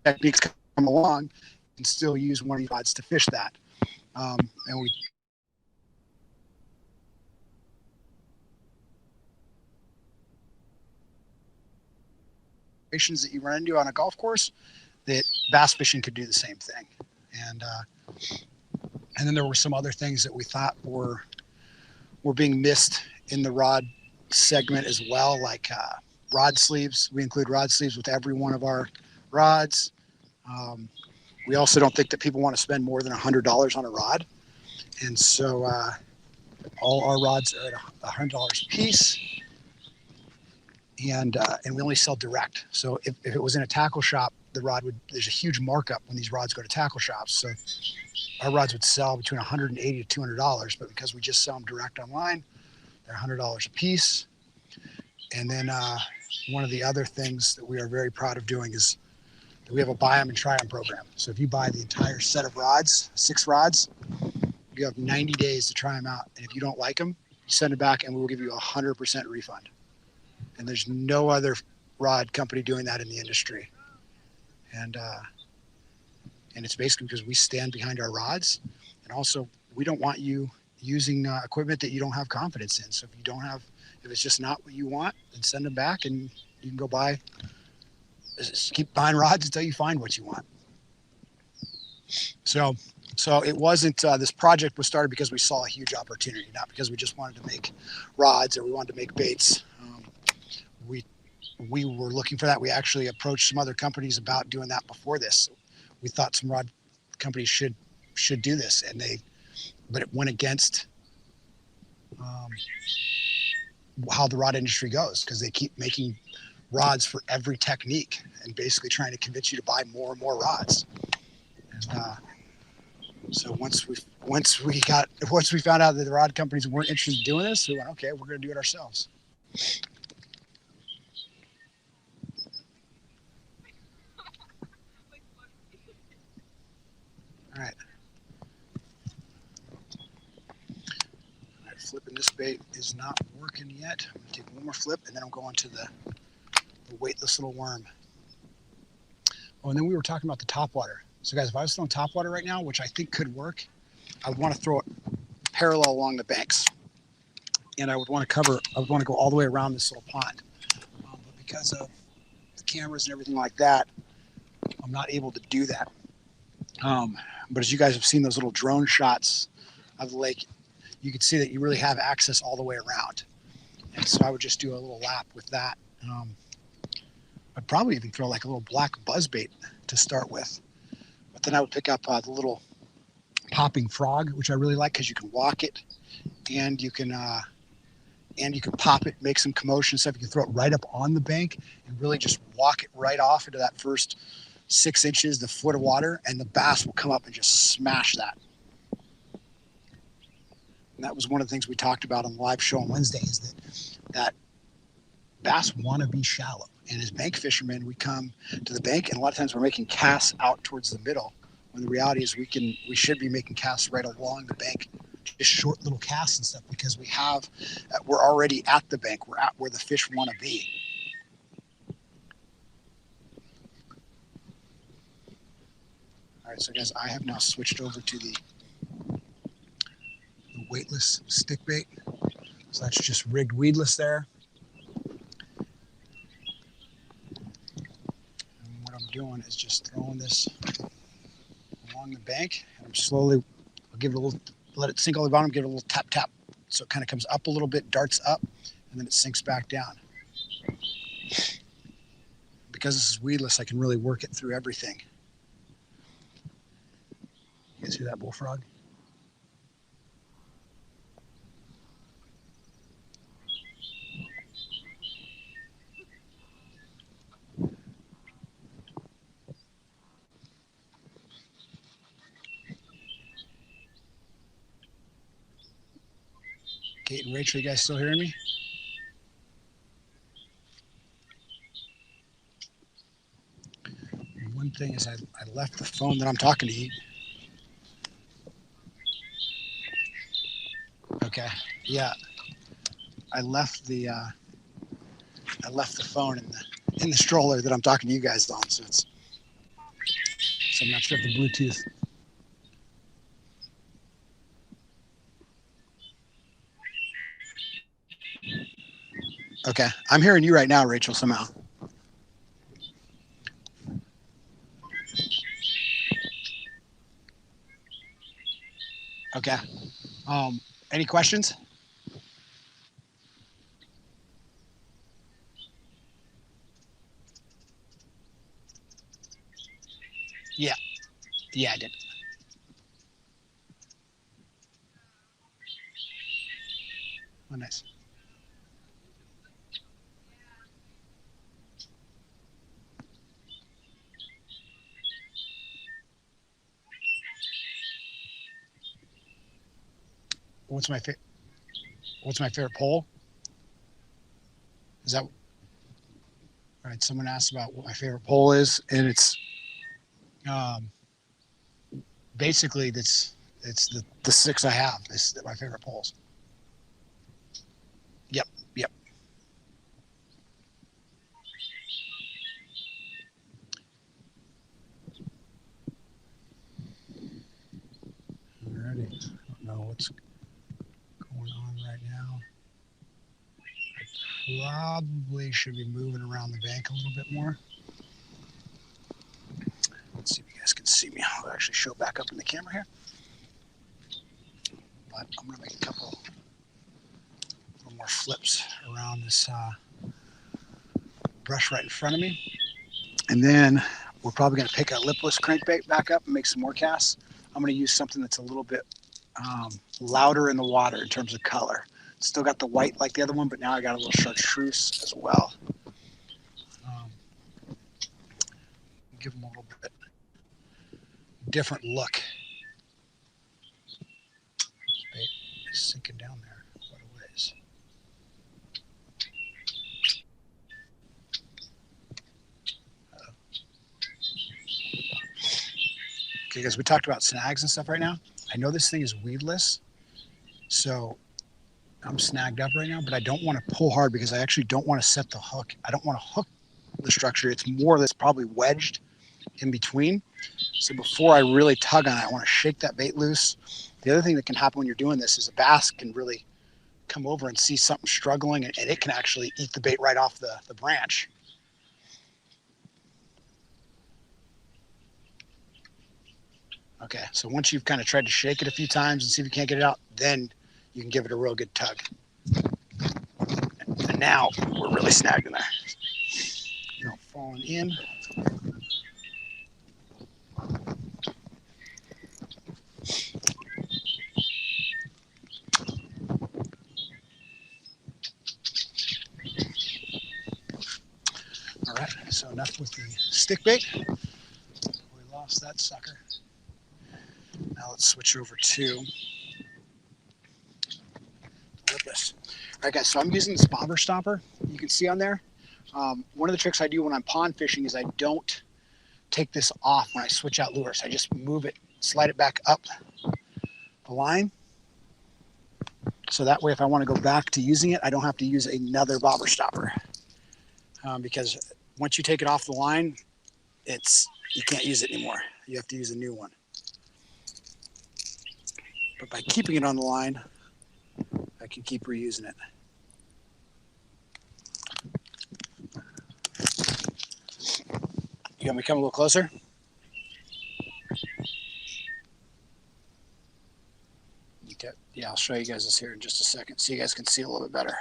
Speaker 1: techniques come along, you can still use one of these rods to fish that. And we that you run into on a golf course, that bass fishing could do the same thing. And then there were some other things that we thought were being missed in the rod segment as well, like rod sleeves. We include rod sleeves with every one of our rods. We also don't think that people want to spend more than $100 on a rod. And so All our rods are at $100 a piece, and we only sell direct. So if it was in a tackle shop, there's a huge markup when these rods go to tackle shops. So our rods would sell between $180 to $200, but because we just sell them direct online, they're $100 a piece. And then one of the other things that we are very proud of doing is that we have a buy them and try them program. So if you buy the entire set of rods, 6 rods, you have 90 days to try them out. And if you don't like them, you send it back and we will give you a 100% refund. And there's no other rod company doing that in the industry. And it's basically because we stand behind our rods, and also we don't want you using equipment that you don't have confidence in. So if it's just not what you want, then send them back and you can go just keep buying rods until you find what you want. So it wasn't, this project was started because we saw a huge opportunity, not because we just wanted to make rods or we wanted to make baits. We were looking for that. We actually approached some other companies about doing that before this. We thought some rod companies should do this, but it went against how the rod industry goes, because they keep making rods for every technique and basically trying to convince you to buy more and more rods. And so once we found out that the rod companies weren't interested in doing this, we went, okay, we're going to do it ourselves. All right. Flipping this bait is not working yet. I'm going to take one more flip and then I'm going to the weightless little worm. Oh, and then we were talking about the topwater. So guys, if I was throwing topwater right now, which I think could work, I would want to throw it parallel along the banks. And I would want to go all the way around this little pond. But because of the cameras and everything like that, I'm not able to do that. But as you guys have seen those little drone shots of the lake, you can see that you really have access all the way around. And so I would just do a little lap with that. I'd probably even throw like a little black buzzbait to start with. But then I would pick up the little popping frog, which I really like because you can walk it and you can pop it, make some commotion and stuff. You can throw it right up on the bank and really just walk it right off into that first 6 inches, the foot of water, and the bass will come up and just smash that. And that was one of the things we talked about on the live show on Wednesday, is that bass want to be shallow. And as bank fishermen, we come to the bank, and a lot of times we're making casts out towards the middle, when the reality is we should be making casts right along the bank, just short little casts and stuff, because we're already at the bank. We're at where the fish want to be. All right, so guys, I have now switched over to the weightless stick bait. So that's just rigged weedless there. And what I'm doing is just throwing this along the bank, and I'm slowly, I'll give it a little, let it sink all the way bottom, give it a little tap tap, so it kind of comes up a little bit, darts up, and then it sinks back down. Because this is weedless, I can really work it through everything. You guys hear that bullfrog? Kate and Rachel, you guys still hearing me? And one thing is I left the phone that I'm talking to you. Okay, yeah. I left the phone in the stroller that I'm talking to you guys on, so I'm not sure if the Bluetooth. Okay, I'm hearing you right now, Rachel, somehow. Okay. Any questions? Yeah, I did. Oh, nice. What's my favorite pole? Is that right? Someone asked about what my favorite pole is, and it's um, basically it's the six I have. Is my favorite poles. Yep, yep. Alrighty. I don't know what's going on right now. Probably should be moving around the bank a little bit more. Let's see if you guys can see me. I'll actually show back up in the camera here. But I'm going to make a couple little more flips around this brush right in front of me. And then we're probably going to pick a lipless crankbait back up and make some more casts. I'm going to use something that's a little bit louder in the water in terms of color. Still got the white like the other one, but now I got a little chartreuse as well. Give them a little bit different look. Bait is sinking down there quite a ways. Okay, guys, we talked about snags and stuff right now. I know this thing is weedless, so I'm snagged up right now, but I don't want to pull hard because I actually don't want to set the hook. I don't want to hook the structure. It's more that's probably wedged in between. So before I really tug on it, I want to shake that bait loose. The other thing that can happen when you're doing this is a bass can really come over and see something struggling, and it can actually eat the bait right off the branch. Okay, so once you've kind of tried to shake it a few times and see if you can't get it out, then you can give it a real good tug. And now we're really snagged in there. You know, falling in. All right, so enough with the stick bait. We lost that sucker. Now let's switch over to lipless. All right, guys, so I'm using this bobber stopper. You can see on there. One of the tricks I do when I'm pond fishing is I don't take this off when I switch out lures. I just move it, slide it back up the line. So that way, if I want to go back to using it, I don't have to use another bobber stopper. Because once you take it off the line, you can't use it anymore. You have to use a new one. But by keeping it on the line, I can keep reusing it. You want me to come a little closer? Okay. Yeah, I'll show you guys this here in just a second so you guys can see a little bit better.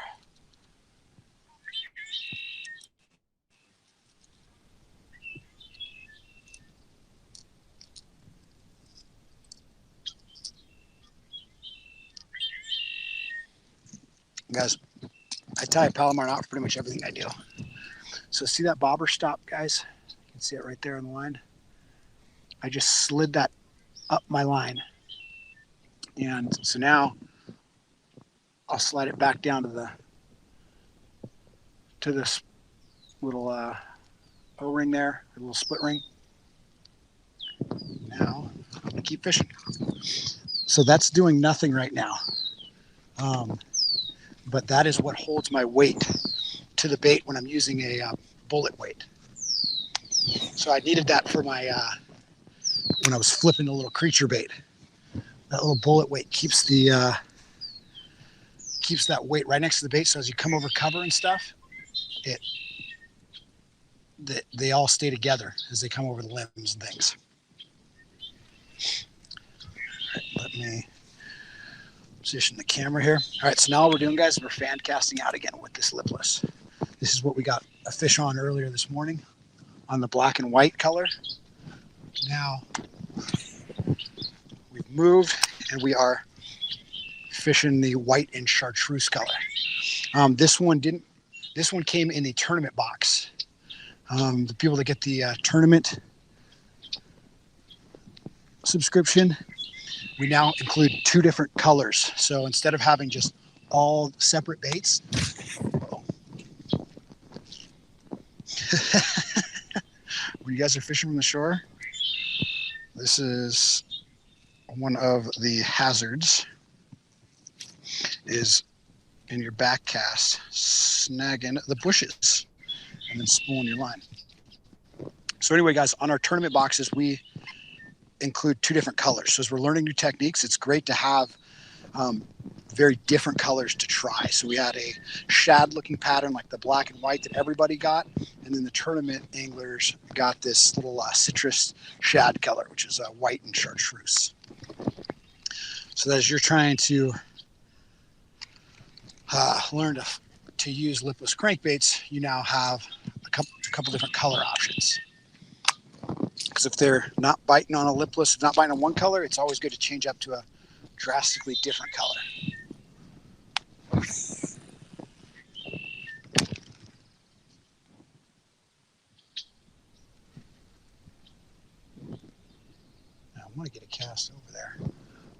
Speaker 1: Guys, I tie a Palomar knot for pretty much everything I do. So see that bobber stop, guys? You can see it right there on the line. I just slid that up my line. And so now I'll slide it back down to this little O-ring there, a little split ring. Now I'm gonna keep fishing. So that's doing nothing right now. But that is what holds my weight to the bait when I'm using a bullet weight. So I needed that for my when I was flipping the little creature bait. That little bullet weight keeps that weight right next to the bait. So as you come over cover and stuff, they all stay together as they come over the limbs and things. All right, let me position the camera here. All right, so now what we're doing, guys, is we're fan casting out again with this lipless. This is what we got a fish on earlier this morning on the black and white color. Now we've moved and we are fishing the white and chartreuse color. This one didn't. This one came in the tournament box. The people that get the tournament subscription, we now include 2 different colors. So instead of having just all separate baits, when you guys are fishing from the shore, this is one of the hazards, is in your back cast, snagging the bushes and then spooling your line. So anyway, guys, on our tournament boxes, we include 2 different colors. So as we're learning new techniques, it's great to have very different colors to try. So we had a shad looking pattern like the black and white that everybody got. And then the tournament anglers got this little citrus shad color, which is white and chartreuse. So as you're trying to learn to use lipless crankbaits, you now have a couple different color options. Because if they're not biting on a lipless, not biting on one color, it's always good to change up to a drastically different color. Now I want to get a cast over there.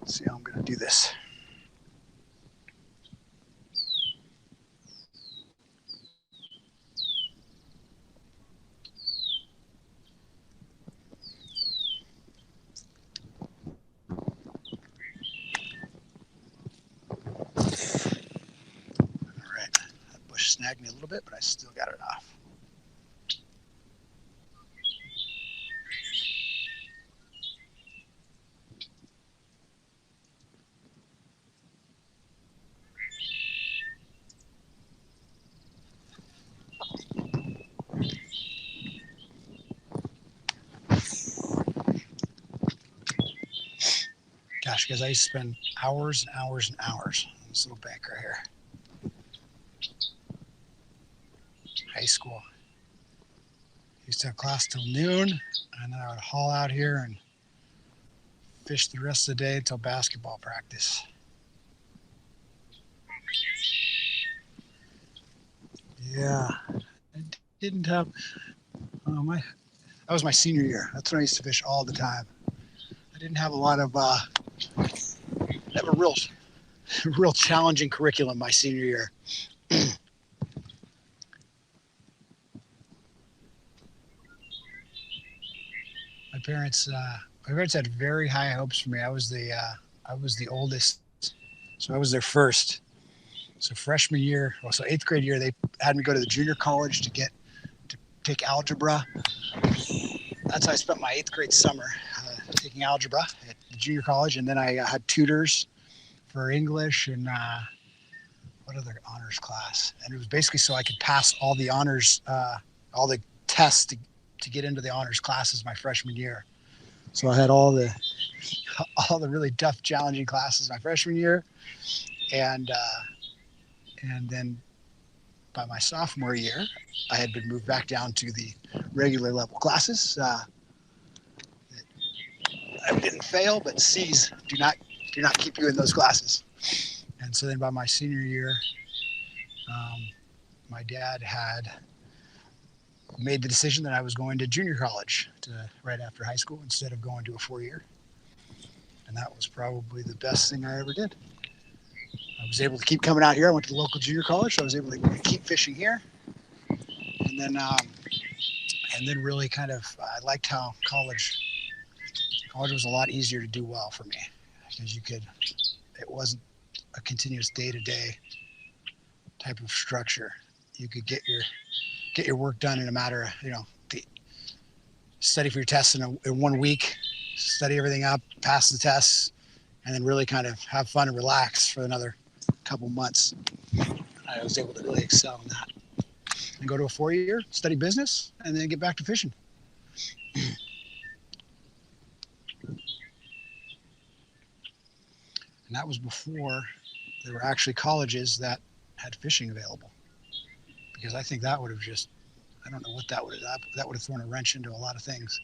Speaker 1: Let's see how I'm going to do this. Snagged me a little bit, but I still got it off. Gosh, guys, I used to spend hours and hours and hours on this little bank right here. High school. Used to have class till noon, and then I would haul out here and fish the rest of the day until basketball practice. Yeah, I didn't have that was my senior year. That's when I used to fish all the time. I didn't have a lot of have a real challenging curriculum my senior year. My parents had very high hopes for me. I was the oldest, so I was their first. So freshman year, so 8th grade year, they had me go to the junior college to take algebra. That's how I spent my 8th grade summer, taking algebra at the junior college, and then I had tutors for English and what other honors class, and it was basically so I could pass all the honors, all the tests to get into the honors classes my freshman year. So I had all the really tough, challenging classes my freshman year, and then by my sophomore year, I had been moved back down to the regular level classes. I didn't fail, but C's do not keep you in those classes. And so then by my senior year, my dad had made the decision that I was going to junior college right after high school instead of going to a 4-year. And that was probably the best thing I ever did. I was able to keep coming out here. I went to the local junior college, so I was able to keep fishing here. And then really kind of, I liked how college was a lot easier to do well for me because it wasn't a continuous day-to-day type of structure. You could get your work done in a matter of, study for your tests in 1 week, study everything up, pass the tests, and then really kind of have fun and relax for another couple months. I was able to really excel in that. And go to a 4-year, study business, and then get back to fishing. And that was before there were actually colleges that had fishing available. Because I think that would have I don't know what that would have thrown a wrench into a lot of things.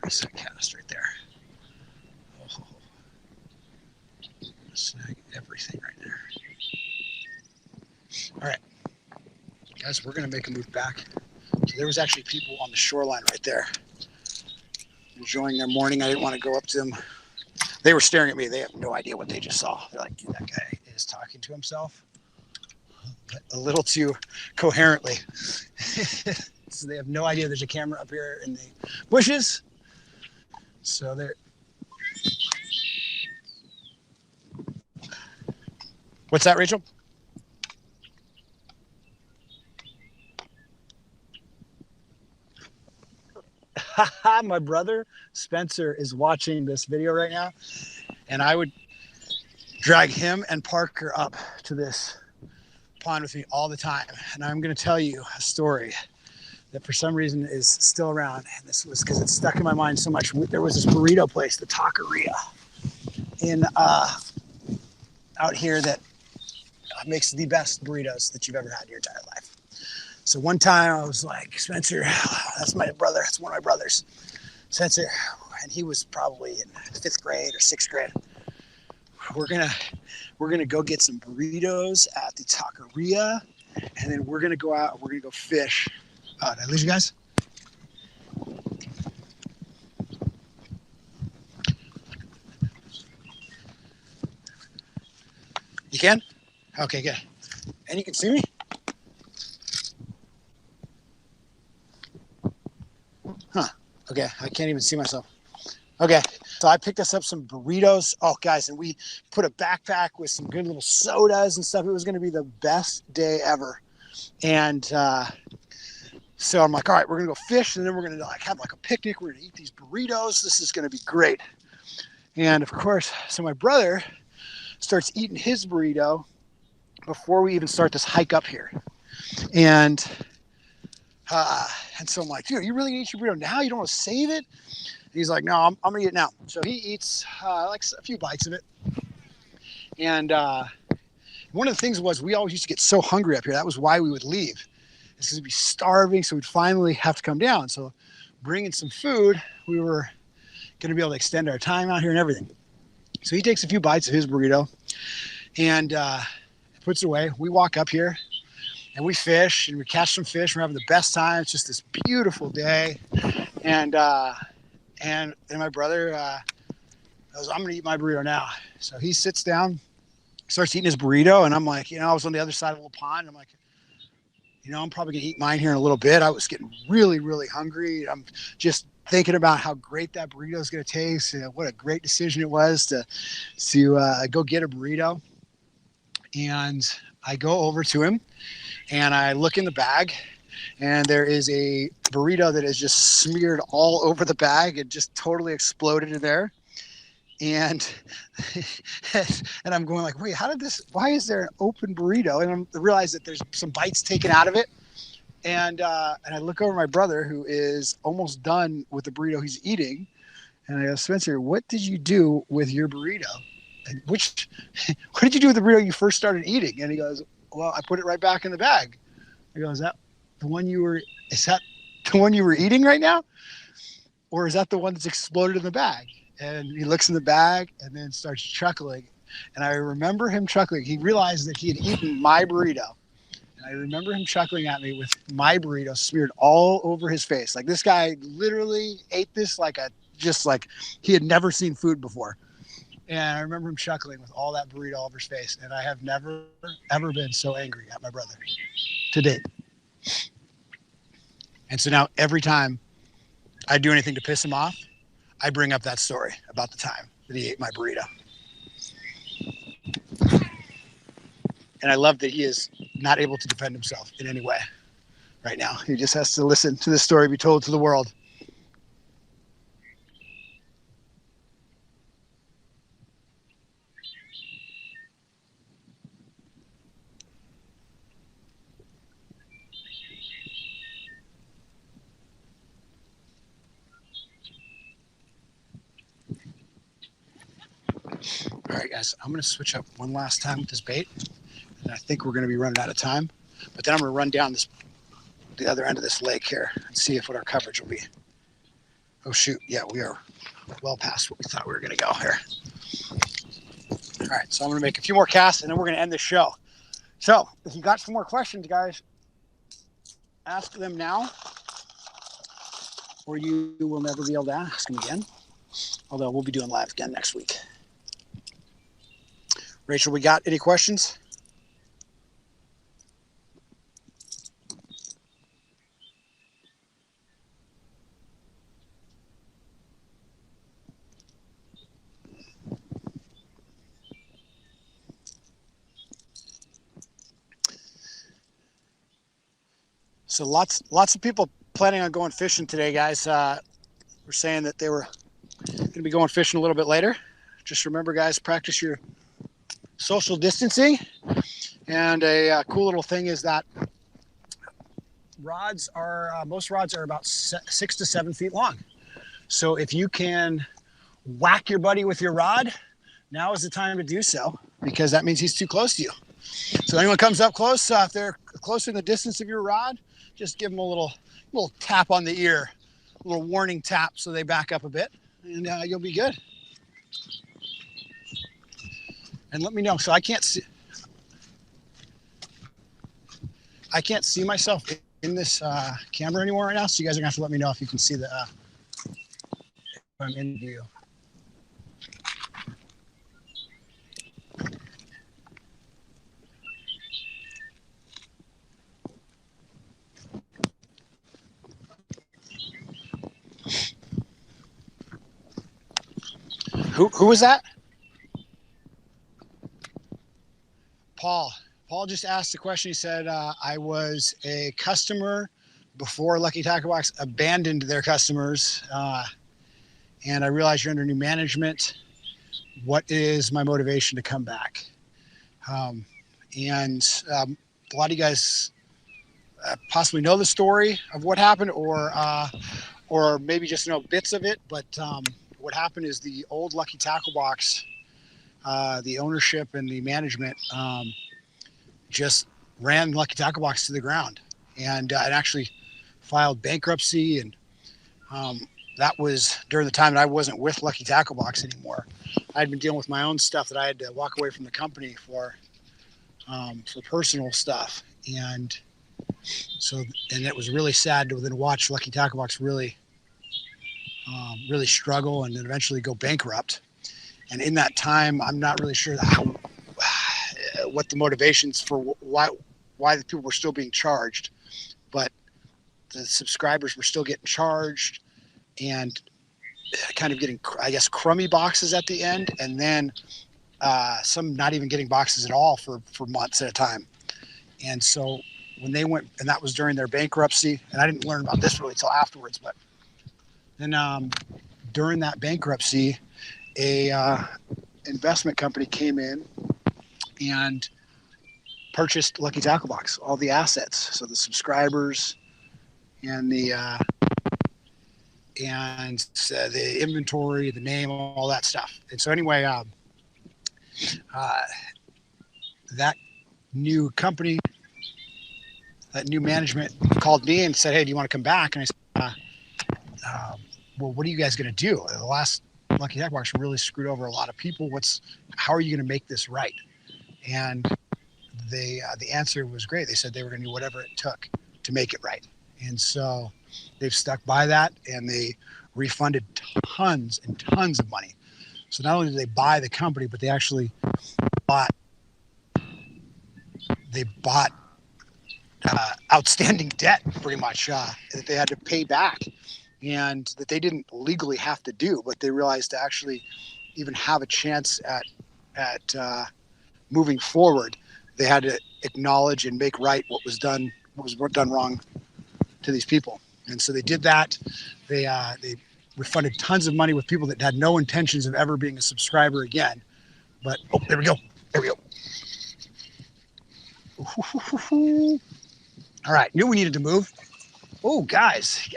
Speaker 1: There's that cast right there. Oh, snag everything right there. All right, guys, we're gonna make a move back. So there was actually people on the shoreline right there, enjoying their morning. I didn't want to go up to them. They were staring at me. They have no idea what they just saw. They're like, dude, that guy is talking to himself, but a little too coherently. So they have no idea there's a camera up here in the bushes. So they're... What's that, Rachel? My brother Spencer is watching this video right now, and I would drag him and Parker up to this pond with me all the time. And I'm going to tell you a story that for some reason is still around. And this was because it's stuck in my mind so much. There was this burrito place, the Taqueria, in out here that makes the best burritos that you've ever had in your entire life. So one time I was like, Spencer, that's my brother. That's one of my brothers, Spencer. And he was probably in 5th grade or 6th grade. We're gonna go get some burritos at the Taqueria, and then we're gonna go out and we're gonna go fish. Did I lose you guys? You can? Okay, good. And you can see me? Huh. Okay, I can't even see myself. Okay, so I picked us up some burritos. Oh, guys, and we put a backpack with some good little sodas and stuff. It was going to be the best day ever. And so I'm like, all right, we're going to go fish, and then we're going to have a picnic. We're going to eat these burritos. This is going to be great. And, of course, so my brother starts eating his burrito before we even start this hike up here. And so I'm like, dude, you really eat your burrito now? You don't want to save it? And he's like, no, I'm going to eat it now. So he eats like a few bites of it. And one of the things was we always used to get so hungry up here. That was why we would leave. It's because we'd be starving, so we'd finally have to come down. So bringing some food, we were going to be able to extend our time out here and everything. So he takes a few bites of his burrito and puts it away. We walk up here and we fish and we catch some fish. We're having the best time. It's just this beautiful day. And my brother goes, I'm going to eat my burrito now. So he sits down, starts eating his burrito. And I'm like, I was on the other side of a little pond. I'm like, I'm probably going to eat mine here in a little bit. I was getting really, really hungry. I'm just thinking about how great that burrito is going to taste. And what a great decision it was to go get a burrito. And I go over to him and I look in the bag, and there is a burrito that is just smeared all over the bag. It just totally exploded in there. And and I'm going like, wait, why is there an open burrito? And I realize that there's some bites taken out of it. And I look over my brother, who is almost done with the burrito he's eating. And I go, Spencer, what did you do with your burrito? And what did you do with the burrito you first started eating? And he goes, well, I put it right back in the bag. I go, is that the one you were eating right now? Or is that the one that's exploded in the bag? And he looks in the bag and then starts chuckling. And I remember him chuckling. He realized that he had eaten my burrito. And I remember him chuckling at me with my burrito smeared all over his face. Like, this guy literally ate this like he had never seen food before. And I remember him chuckling with all that burrito all over his face. And I have never, ever been so angry at my brother to date. And so now every time I do anything to piss him off, I bring up that story about the time that he ate my burrito. And I love that he is not able to defend himself in any way right now. He just has to listen to this story be told to the world. All right, guys, I'm going to switch up one last time with this bait. And I think we're going to be running out of time. But then I'm going to run down the other end of this lake here and see what our coverage will be. Oh shoot, yeah, we are well past what we thought we were gonna go here. All right, so I'm gonna make a few more casts and then we're gonna end the show. So if you got some more questions, guys, ask them now, or you will never be able to ask them again. Although we'll be doing live again next week. Rachel, we got any questions? So lots of people planning on going fishing today, guys. Were saying that they were going to be going fishing a little bit later. Just remember, guys, practice your social distancing. And a cool little thing is that rods are most rods are about 6 to 7 feet long. So if you can whack your buddy with your rod, now is the time to do so, because that means he's too close to you. So anyone comes up close, if they're closer in the distance of your rod, just give them a little tap on the ear, a little warning tap, so they back up a bit, and you'll be good. And let me know. So I can't see myself in this camera anymore right now. So you guys are gonna have to let me know if you can see the if I'm in view. Who was that? Paul. Paul just asked the question. He said, I was a customer before Lucky Tackle Box abandoned their customers. And I realize you're under new management. What is my motivation to come back? A lot of you guys possibly know the story of what happened, or maybe just know bits of it. But what happened is the old Lucky Tackle Box, the ownership and the management just ran Lucky Tackle Box to the ground, and it actually filed bankruptcy. And that was during the time that I wasn't with Lucky Tackle Box anymore. I'd been dealing with my own stuff that I had to walk away from the company for personal stuff. And it was really sad to then watch Lucky Tackle Box really struggle and then eventually go bankrupt. And in that time, I'm not really sure what the motivations for why the people were still being charged, but the subscribers were still getting charged and kind of getting, I guess, crummy boxes at the end, and then some not even getting boxes at all for months at a time. And so when they went, and that was during their bankruptcy, and I didn't learn about this really until afterwards, but then during that bankruptcy, a investment company came in and purchased Lucky Tackle Box, all the assets, so the subscribers and the inventory, the name, all that stuff. And so anyway, that new company, that new management called me and said, "Hey, do you want to come back?" And I said, "Well, what are you guys going to do? The last Lucky Tackle Box really screwed over a lot of people. How are you going to make this right?" And the answer was great. They said they were going to do whatever it took to make it right. And so they've stuck by that, and they refunded tons and tons of money. So not only did they buy the company, but they actually bought outstanding debt, pretty much, that they had to pay back, and that they didn't legally have to do, but they realized to actually even have a chance at moving forward, they had to acknowledge and make right what was done wrong to these people. And so they did that. They refunded tons of money with people that had no intentions of ever being a subscriber again. But there we go. All right, knew we needed to move. Oh, guys,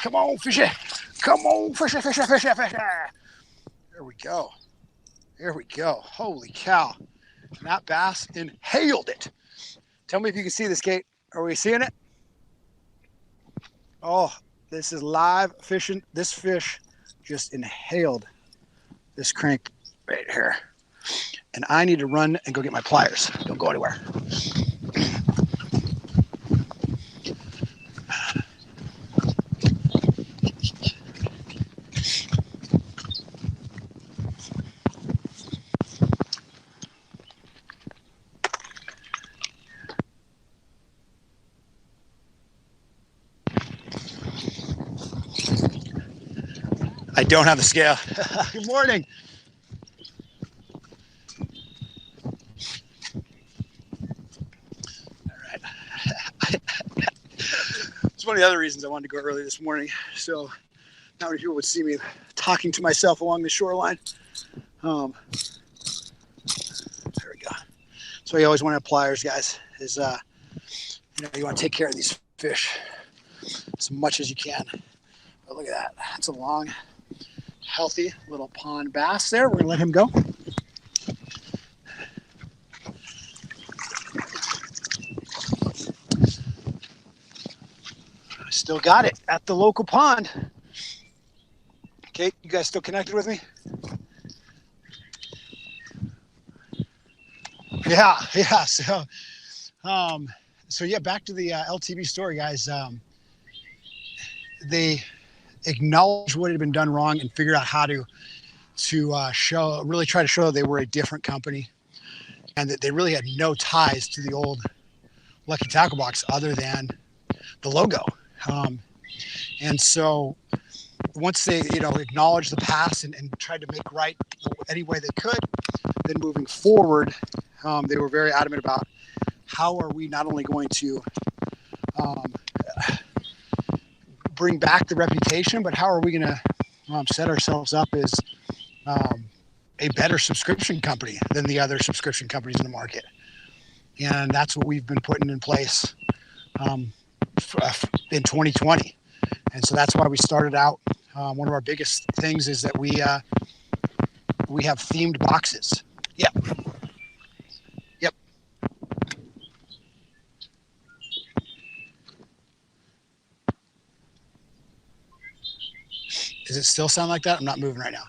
Speaker 1: come on, fish it. Come on, fish it. There we go. Holy cow. That bass inhaled it. Tell me if you can see this, Kate. Are we seeing it? Oh, This is live fishing. This fish just inhaled this crank right here. And I need to run and go get my pliers. Don't go anywhere. I don't have the scale. Good morning. All right. It's one of the other reasons I wanted to go early this morning. So not many people would see me talking to myself along the shoreline. There we go. So you always want to have pliers, guys. Is you want to take care of these fish as much as you can. But look at that. That's a long, healthy little pond bass there. We're gonna let him go. I still got it at the local pond. Okay, you guys still connected with me? Yeah. So yeah, back to the LTV story, guys. They acknowledged what had been done wrong and figured out how to really try to show that they were a different company and that they really had no ties to the old Lucky Tackle Box other than the logo. And so once they, acknowledged the past and tried to make right any way they could, then moving forward, they were very adamant about how are we not only going to bring back the reputation, but how are we going to set ourselves up as a better subscription company than the other subscription companies in the market. And that's what we've been putting in place in 2020. And so that's why we started out. One of our biggest things is that we have themed boxes. Yep. Does it still sound like that? I'm not moving right now.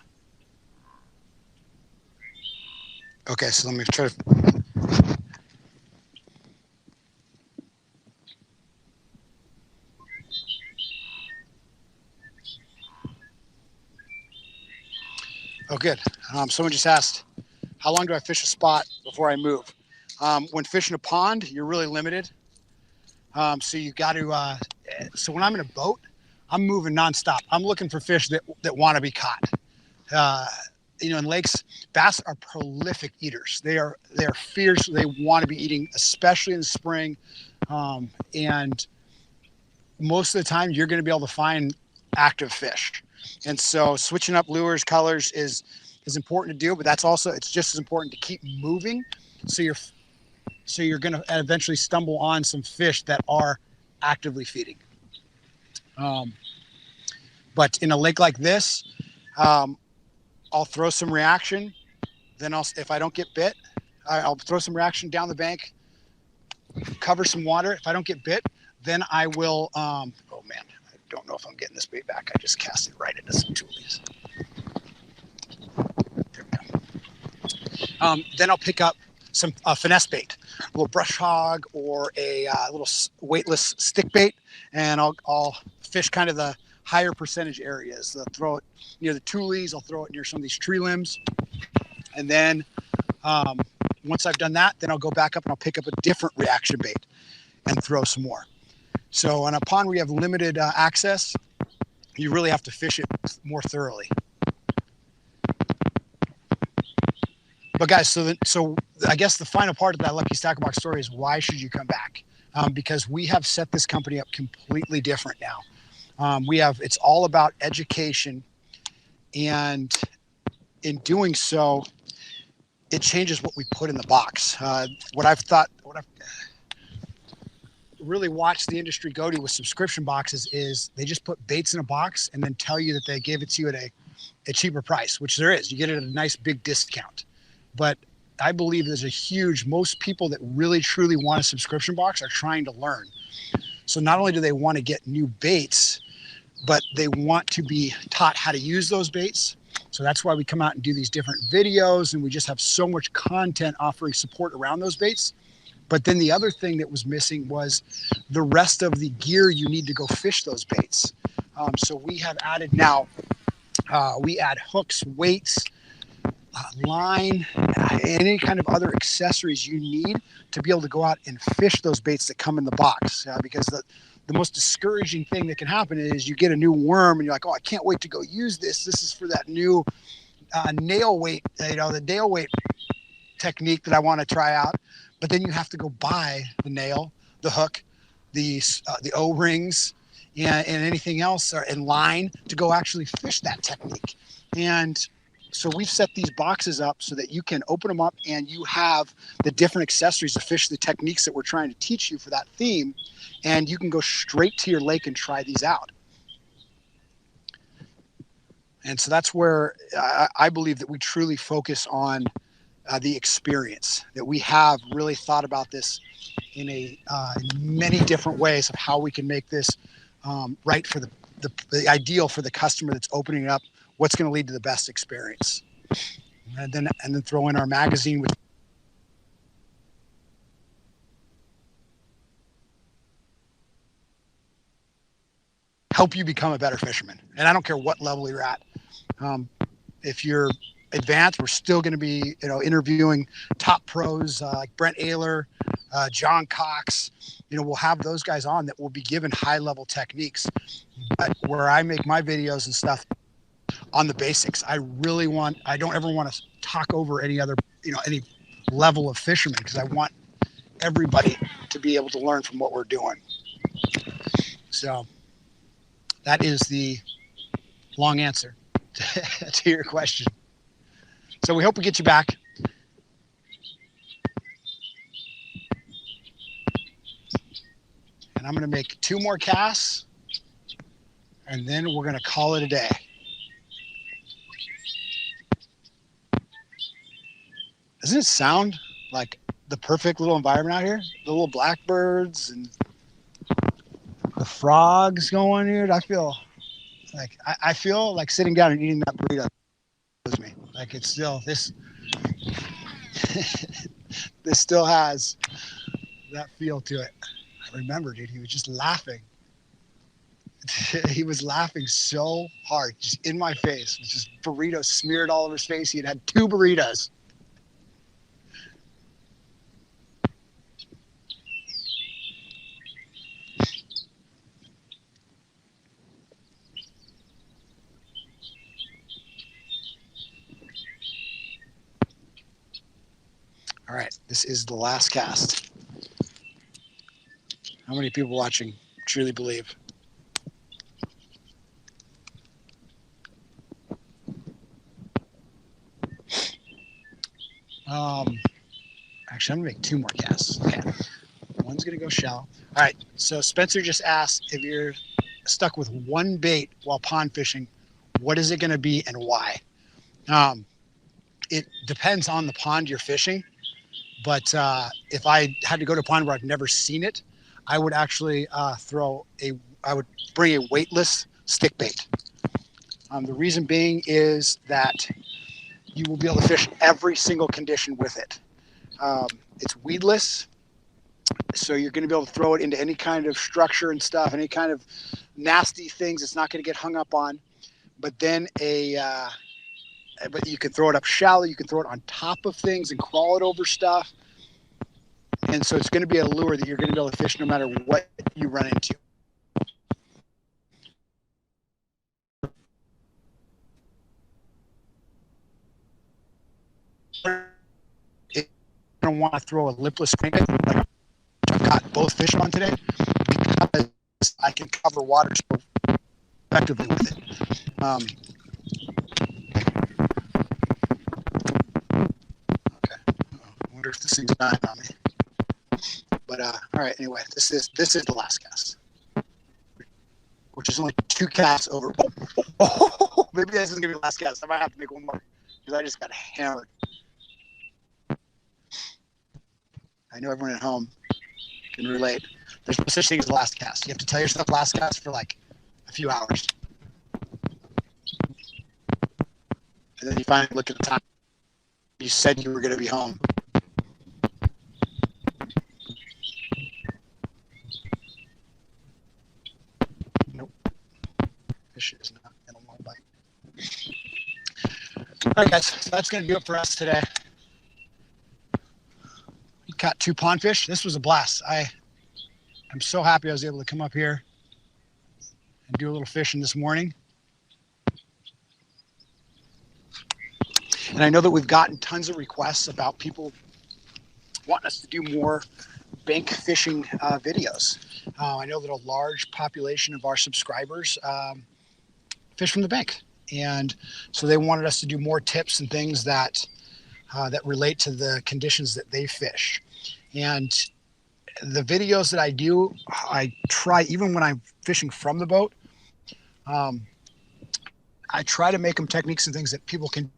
Speaker 1: Okay, so let me try to. Oh, good. Someone just asked, how long do I fish a spot before I move? When fishing a pond, you're really limited. So you got to. So when I'm in a boat, I'm moving nonstop. I'm looking for fish that want to be caught. In lakes, bass are prolific eaters. They are fierce. They want to be eating, especially in the spring. And most of the time, you're going to be able to find active fish. And so switching up lures, colors is important to do, but it's just as important to keep moving. So you're going to eventually stumble on some fish that are actively feeding. But in a lake like this, I'll throw some reaction. Then if I don't get bit, I'll throw some reaction down the bank, cover some water. If I don't get bit, then I will, oh man, I don't know if I'm getting this bait back. I just cast it right into some toolies. There we go. Then I'll pick up some finesse bait, a little brush hog or a little weightless stick bait, and I'll fish kind of the higher percentage areas. I'll throw it near the toolies. I'll throw it near some of these tree limbs. And then once I've done that, then I'll go back up and I'll pick up a different reaction bait and throw some more. So on a pond where you have limited access, you really have to fish it more thoroughly. But guys, so I guess the final part of that Lucky Tackle Box story is why should you come back? Because we have set this company up completely different now. It's all about education, and in doing so, it changes what we put in the box. What I've really watched the industry go to with subscription boxes is they just put baits in a box and then tell you that they gave it to you at a cheaper price, which there is. You get it at a nice big discount. But I believe most people that really truly want a subscription box are trying to learn. So not only do they want to get new baits, but they want to be taught how to use those baits. So that's why we come out and do these different videos, and we just have so much content offering support around those baits. But then the other thing that was missing was the rest of the gear you need to go fish those baits. So we have added now, we add hooks, weights, line, any kind of other accessories you need to be able to go out and fish those baits that come in the box. Because the most discouraging thing that can happen is you get a new worm and you're like, oh, I can't wait to go use this. This is for that new nail weight, the nail weight technique that I want to try out. But then you have to go buy the nail, the hook, the O-rings, and anything else in line to go actually fish that technique. And so we've set these boxes up so that you can open them up and you have the different accessories to fish the techniques that we're trying to teach you for that theme. And you can go straight to your lake and try these out. And so that's where I believe that we truly focus on the experience, that we have really thought about this in many different ways of how we can make this right for the ideal for the customer that's opening it up, what's going to lead to the best experience. And then throw in our magazine with help you become a better fisherman. And I don't care what level you're at. If you're advanced, we're still going to be, interviewing top pros like Brent Ayler, John Cox. We'll have those guys on that will be given high level techniques. But where I make my videos and stuff on the basics, I don't ever want to talk over any other, any level of fisherman, because I want everybody to be able to learn from what we're doing. So that is the long answer to your question. So we hope we get you back. And I'm going to make 2 more casts, and then we're going to call it a day. Doesn't it sound like the perfect little environment out here? The little blackbirds and the frogs going here. I feel like sitting down and eating that burrito. Me like it's still this this still has that feel to it. I remember, dude, he was just laughing. He was laughing so hard, just in my face, with just burritos smeared all over his face. He had 2 burritos. All right, this is the last cast. How many people watching truly believe? Actually, I'm gonna make 2 more casts. Okay, one's gonna go shallow. All right, so Spencer just asked, if you're stuck with one bait while pond fishing, what is it gonna be and why? It depends on the pond you're fishing. But if I had to go to a pond where I've never seen it, I would actually I would bring a weightless stick bait. The reason being is that you will be able to fish every single condition with it. It's weedless, so you're going to be able to throw it into any kind of structure and stuff, any kind of nasty things it's not going to get hung up on. But then but you can throw it up shallow, you can throw it on top of things and crawl it over stuff. And so it's going to be a lure that you're going to be able to fish no matter what you run into. I don't want to throw a lipless crankbait like I've got both fish on today, because I can cover water so effectively with it. Okay. I wonder if this thing's dying on me. But all right. Anyway, this is the last cast, which is only 2 casts over. Maybe this isn't gonna be the last cast. I might have to make 1 more because I just got hammered. I know everyone at home can relate. There's no such thing as the last cast. You have to tell yourself last cast for like a few hours. And then you finally look at the time. You said you were going to be home. Nope. Fish is not going to want to bite. All right, guys. So that's going to do it for us today. We caught 2 pond fish. This was a blast. I'm so happy I was able to come up here and do a little fishing this morning. And I know that we've gotten tons of requests about people wanting us to do more bank fishing videos. I know that a large population of our subscribers fish from the bank. And so they wanted us to do more tips and things that relate to the conditions that they fish. And the videos that I do, I try, even when I'm fishing from the boat, I try to make them techniques and things that people can.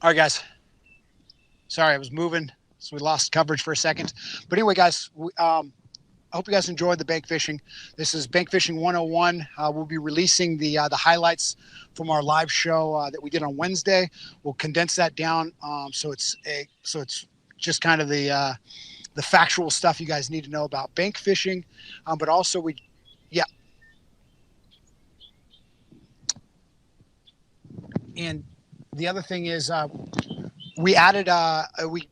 Speaker 1: All right, guys. Sorry, I was moving, so we lost coverage for a second. But anyway, guys, I hope you guys enjoyed the bank fishing. This is Bank Fishing 101. We'll be releasing the highlights from our live show that we did on Wednesday. We'll condense that down so it's just kind of the factual stuff you guys need to know about bank fishing. But also and the other thing is we added we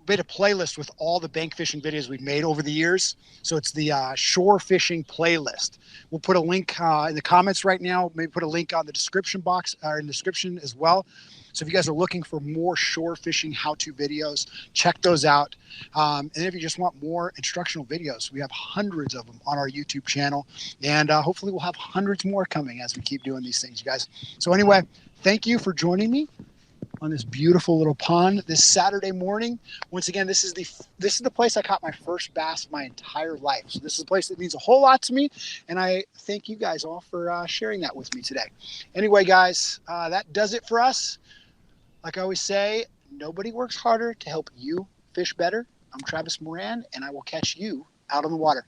Speaker 1: made a playlist with all the bank fishing videos we've made over the years. So it's the shore fishing playlist. We'll put a link in the comments right now. Maybe put a link on the description box or in the description as well. So if you guys are looking for more shore fishing how-to videos, check those out. And if you just want more instructional videos, we have hundreds of them on our YouTube channel. And hopefully we'll have hundreds more coming as we keep doing these things, you guys. So anyway, thank you for joining me on this beautiful little pond this Saturday morning. Once again, this is the place I caught my first bass of my entire life. So this is a place that means a whole lot to me, and I thank you guys all for sharing that with me today. Anyway, guys, that does it for us. Like I always say, nobody works harder to help you fish better. I'm Travis Moran, and I will catch you out on the water.